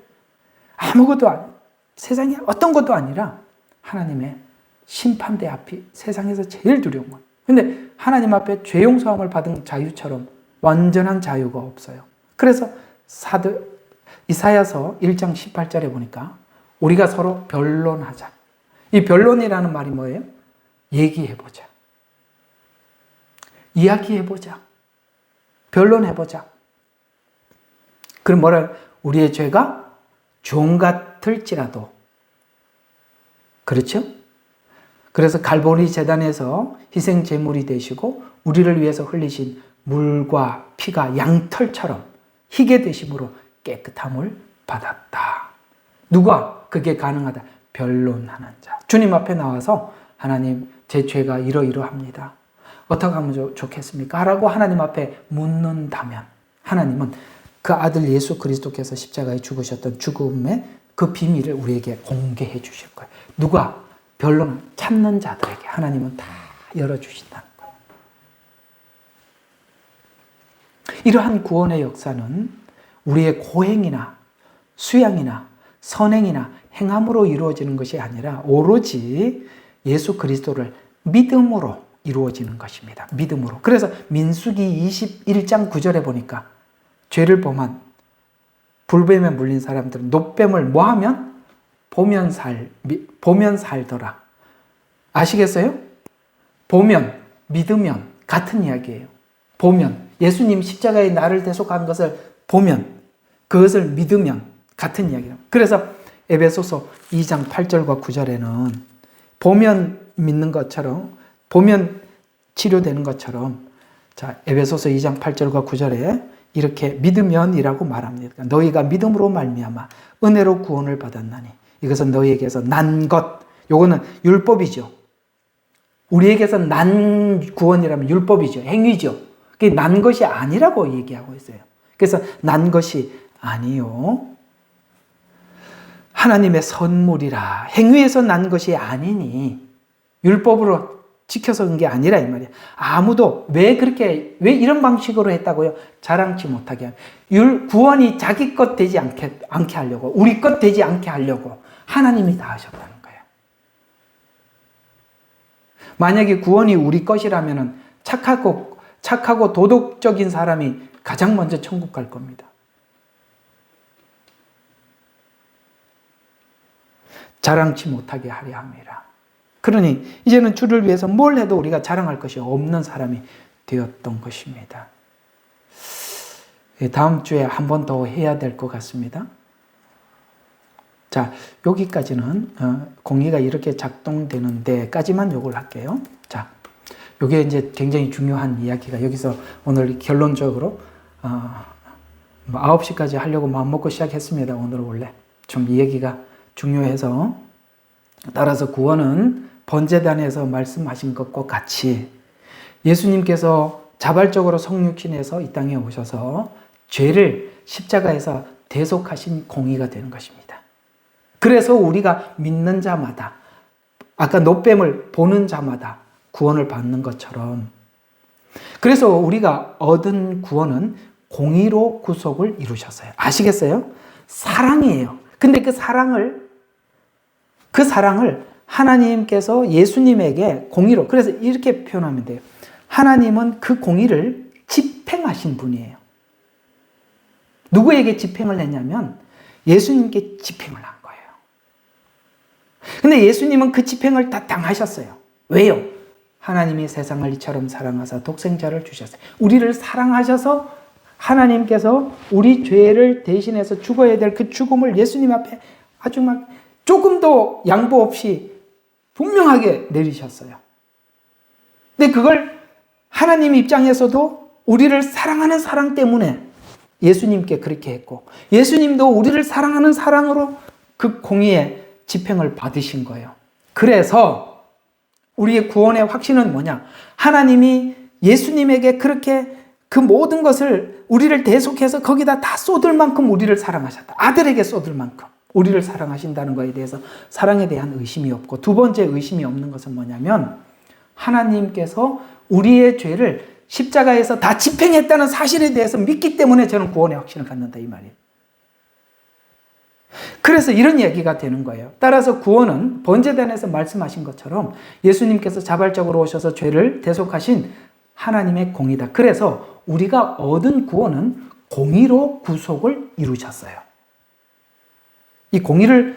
세상에 어떤 것도 아니라 하나님의 심판대 앞이 세상에서 제일 두려운 거예요. 근데 하나님 앞에 죄 용서함을 받은 자유처럼 완전한 자유가 없어요. 그래서 이사야서 1장 18절에 보니까 우리가 서로 변론하자. 이 변론이라는 말이 뭐예요? 얘기해보자. 이야기해보자. 변론해보자. 그럼 뭐라? 우리의 죄가 종 같을지라도. 그렇죠? 그래서 갈보리 제단에서 희생 제물이 되시고 우리를 위해서 흘리신 물과 피가 양털처럼 희게 되심으로 깨끗함을 받았다. 누가 그게 가능하다? 변론하는 자. 주님 앞에 나와서 하나님 제 죄가 이러이러합니다. 어떻게 하면 좋겠습니까? 라고 하나님 앞에 묻는다면 하나님은 그 아들 예수 그리스도께서 십자가에 죽으셨던 죽음의 그 비밀을 우리에게 공개해 주실 거예요. 누가? 변론 찾는 자들에게 하나님은 다 열어주신다는 거예요. 이러한 구원의 역사는 우리의 고행이나 수양이나 선행이나 행함으로 이루어지는 것이 아니라 오로지 예수 그리스도를 믿음으로 이루어지는 것입니다. 믿음으로. 그래서 민수기 21장 9절에 보니까 죄를 범한 불뱀에 물린 사람들은 노뱀을 뭐하면? 보면 살더라. 아시겠어요? 보면, 믿으면 같은 이야기예요. 보면, 예수님 십자가에 나를 대속한 것을 보면, 그것을 믿으면 같은 이야기예요. 그래서 에베소서 2장 8절과 9절에는 보면 믿는 것처럼, 보면 치료되는 것처럼, 자, 에베소서 2장 8절과 9절에 이렇게 믿으면이라고 말합니다. 너희가 믿음으로 말미암아 은혜로 구원을 받았나니 이것은 너희에게서 난 것, 요거는 율법이죠. 우리에게서 난 구원이라면 율법이죠. 행위죠. 그게 난 것이 아니라고 얘기하고 있어요. 그래서 난 것이 아니요. 하나님의 선물이라. 행위에서 난 것이 아니니 율법으로 지켜서 온 게 아니라 이 말이에요. 아무도 왜 이런 방식으로 했다고요? 자랑치 못하게 하면. 구원이 자기 것 되지 않게 하려고, 우리 것 되지 않게 하려고 하나님이 다 하셨다는 거예요. 만약에 구원이 우리 것이라면 착하고 도덕적인 사람이 가장 먼저 천국 갈 겁니다. 자랑치 못하게 하려 함이라. 그러니 이제는 주를 위해서 뭘 해도 우리가 자랑할 것이 없는 사람이 되었던 것입니다. 다음 주에 한 번 더 해야 될 것 같습니다. 자, 여기까지는 공의가 이렇게 작동되는 데까지만 요걸 할게요. 자, 요게 이제 굉장히 중요한 이야기가 여기서 오늘 결론적으로 9시까지 하려고 마음먹고 시작했습니다. 오늘 원래 좀 이 얘기가 중요해서. 따라서 구원은 번제단에서 말씀하신 것과 같이 예수님께서 자발적으로 성육신해서 이 땅에 오셔서 죄를 십자가에서 대속하신 공의가 되는 것입니다. 그래서 우리가 믿는 자마다, 아까 노뱀을 보는 자마다 구원을 받는 것처럼, 그래서 우리가 얻은 구원은 공의로 구속을 이루셨어요. 아시겠어요? 사랑이에요. 근데 그 사랑을 하나님께서 예수님에게 공의로, 그래서 이렇게 표현하면 돼요. 하나님은 그 공의를 집행하신 분이에요. 누구에게 집행을 했냐면 예수님께 집행을 한 거예요. 근데 예수님은 그 집행을 다 당하셨어요. 왜요? 하나님이 세상을 이처럼 사랑하사 독생자를 주셨어요. 우리를 사랑하셔서 하나님께서 우리 죄를 대신해서 죽어야 될 그 죽음을 예수님 앞에 아주 막 조금도 양보 없이 분명하게 내리셨어요. 근데 그걸 하나님 입장에서도 우리를 사랑하는 사랑 때문에 예수님께 그렇게 했고, 예수님도 우리를 사랑하는 사랑으로 그 공의의 집행을 받으신 거예요. 그래서 우리의 구원의 확신은 뭐냐? 하나님이 예수님에게 그렇게 그 모든 것을 우리를 대속해서 거기다 다 쏟을 만큼 우리를 사랑하셨다. 아들에게 쏟을 만큼 우리를 사랑하신다는 것에 대해서 사랑에 대한 의심이 없고, 두 번째 의심이 없는 것은 뭐냐면 하나님께서 우리의 죄를 십자가에서 다 집행했다는 사실에 대해서 믿기 때문에 저는 구원의 확신을 갖는다 이 말이에요. 그래서 이런 얘기가 되는 거예요. 따라서 구원은 번제단에서 말씀하신 것처럼 예수님께서 자발적으로 오셔서 죄를 대속하신 하나님의 공의다. 그래서 우리가 얻은 구원은 공의로 구속을 이루셨어요. 이 공의를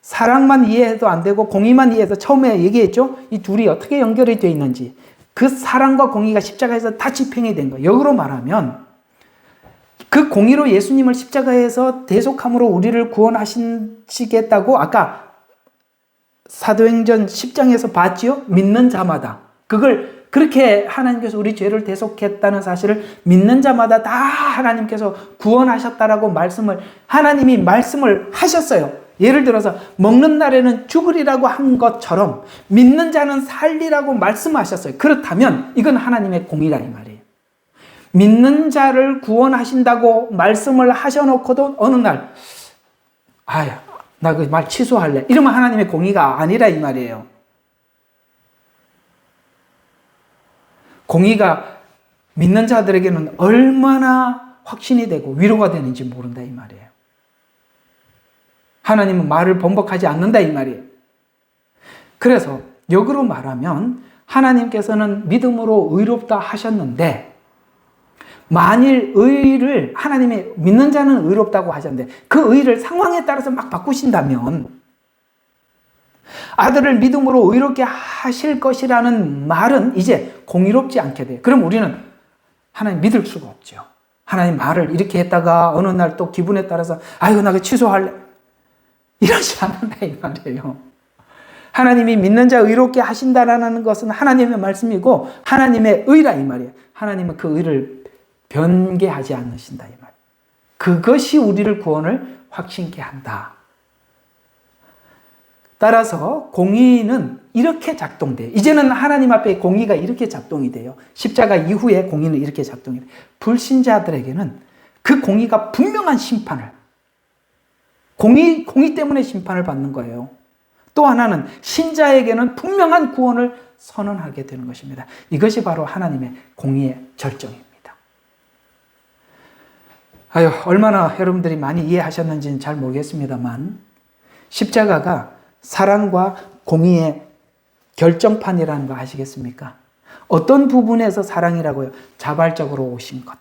사랑만 이해해도 안 되고 공의만 이해해서 처음에 얘기했죠. 이 둘이 어떻게 연결이 되어 있는지. 그 사랑과 공의가 십자가에서 다 집행이 된 거예요. 역으로 말하면 그 공의로 예수님을 십자가에서 대속함으로 우리를 구원하시겠다고 아까 사도행전 10장에서 봤지요? 믿는 자마다. 그걸 그렇게 하나님께서 우리 죄를 대속했다는 사실을 믿는 자마다 다 하나님께서 구원하셨다라고 하나님이 말씀을 하셨어요. 예를 들어서 먹는 날에는 죽으리라고 한 것처럼 믿는 자는 살리라고 말씀하셨어요. 그렇다면 이건 하나님의 공의라 이 말이에요. 믿는 자를 구원하신다고 말씀을 하셔놓고도 어느 날 나 그 말 취소할래 이러면 하나님의 공의가 아니라 이 말이에요. 공의가 믿는 자들에게는 얼마나 확신이 되고 위로가 되는지 모른다 이 말이에요. 하나님은 말을 번복하지 않는다 이 말이에요. 그래서 역으로 말하면 하나님께서는 믿음으로 의롭다 하셨는데, 만일 의를 하나님이 믿는 자는 의롭다고 하셨는데 그 의를 상황에 따라서 막 바꾸신다면 아들을 믿음으로 의롭게 하실 것이라는 말은 이제 공의롭지 않게 돼요. 그럼 우리는 하나님 믿을 수가 없죠. 하나님 말을 이렇게 했다가 어느 날 또 기분에 따라서 아이고 나 그거 취소할래 이러지 않는다 이 말이에요. 하나님이 믿는 자 의롭게 하신다라는 것은 하나님의 말씀이고 하나님의 의라 이 말이에요. 하나님은 그 의를 변개하지 않으신다 이 말이에요. 그것이 우리를 구원을 확신케 한다. 따라서 공의는 이렇게 작동돼요. 이제는 하나님 앞에 공의가 이렇게 작동이 돼요. 십자가 이후에 공의는 이렇게 작동이 돼요. 불신자들에게는 그 공의가 분명한 심판을, 공의 때문에 심판을 받는 거예요. 또 하나는 신자에게는 분명한 구원을 선언하게 되는 것입니다. 이것이 바로 하나님의 공의의 절정입니다. 얼마나 여러분들이 많이 이해하셨는지는 잘 모르겠습니다만 십자가가 사랑과 공의의 결정판이라는 거 아시겠습니까? 어떤 부분에서 사랑이라고요? 자발적으로 오신 것.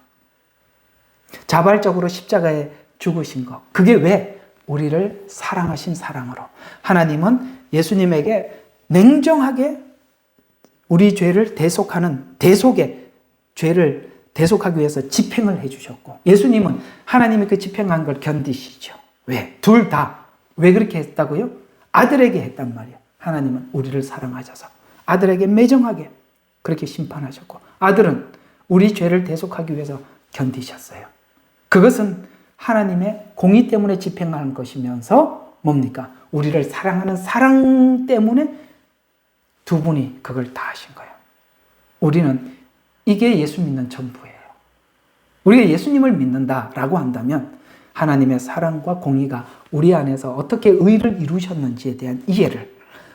자발적으로 십자가에 죽으신 것. 그게 왜? 우리를 사랑하신 사랑으로. 하나님은 예수님에게 냉정하게 우리 죄를 대속의 죄를 대속하기 위해서 집행을 해주셨고, 예수님은 하나님이 그 집행한 걸 견디시죠. 왜? 둘 다. 왜 그렇게 했다고요? 아들에게 했단 말이에요. 하나님은 우리를 사랑하셔서 아들에게 매정하게 그렇게 심판하셨고, 아들은 우리 죄를 대속하기 위해서 견디셨어요. 그것은 하나님의 공의 때문에 집행하는 것이면서 뭡니까? 우리를 사랑하는 사랑 때문에 두 분이 그걸 다 하신 거예요. 우리는 이게 예수 믿는 전부예요. 우리가 예수님을 믿는다라고 한다면 하나님의 사랑과 공의가 우리 안에서 어떻게 의를 이루셨는지에 대한 이해를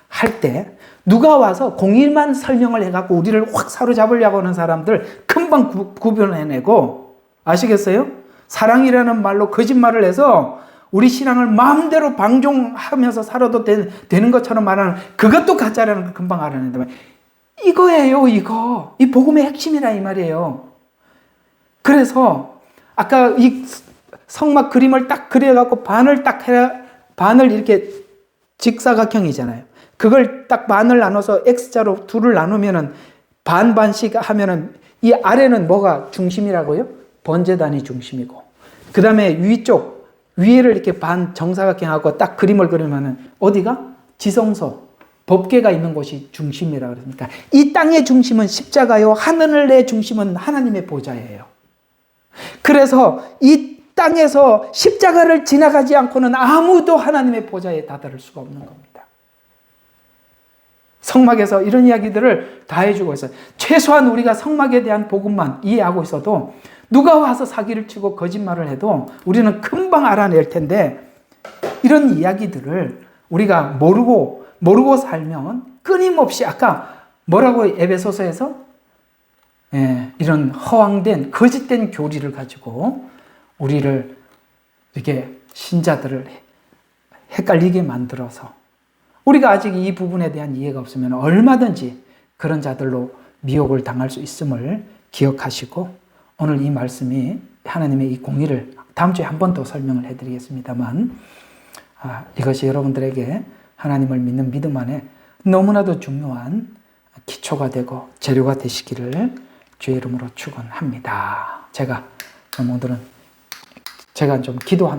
할 때 누가 와서 공의만 설명을 해갖고 우리를 확 사로잡으려고 하는 사람들 금방 구별해내고, 아시겠어요? 사랑이라는 말로 거짓말을 해서 우리 신앙을 마음대로 방종하면서 살아도 되는 것처럼 말하는 그것도 가짜라는 걸 금방 알아낸다. 이거예요, 이거. 이 복음의 핵심이라 이 말이에요. 그래서 아까 이 성막 그림을 딱 그려갖고 반을 이렇게 직사각형이잖아요. 그걸 딱 반을 나눠서 X자로 둘을 나누면은 반반씩 하면은 이 아래는 뭐가 중심이라고요? 번제단이 중심이고, 그 다음에 위쪽, 위에를 이렇게 반 정사각형하고 딱 그림을 그리면은 어디가? 지성소, 법궤가 있는 곳이 중심이라 그러니까 이 땅의 중심은 십자가요, 하늘의 중심은 하나님의 보좌예요. 그래서 이 땅에서 십자가를 지나가지 않고는 아무도 하나님의 보좌에 다다를 수가 없는 겁니다. 성막에서 이런 이야기들을 다 해주고 있어요. 최소한 우리가 성막에 대한 복음만 이해하고 있어도 누가 와서 사기를 치고 거짓말을 해도 우리는 금방 알아낼 텐데, 이런 이야기들을 우리가 모르고 살면 끊임없이, 아까 뭐라고 에베소서에서 이런 허황된 거짓된 교리를 가지고 우리를 이렇게 신자들을 헷갈리게 만들어서 우리가 아직 이 부분에 대한 이해가 없으면 얼마든지 그런 자들로 미혹을 당할 수 있음을 기억하시고, 오늘 이 말씀이 하나님의 이 공의를 다음 주에 한 번 더 설명을 해드리겠습니다만, 이것이 여러분들에게 하나님을 믿는 믿음 안에 너무나도 중요한 기초가 되고 재료가 되시기를 주의 이름으로 축원합니다. 제가 오늘은 좀 기도합니다.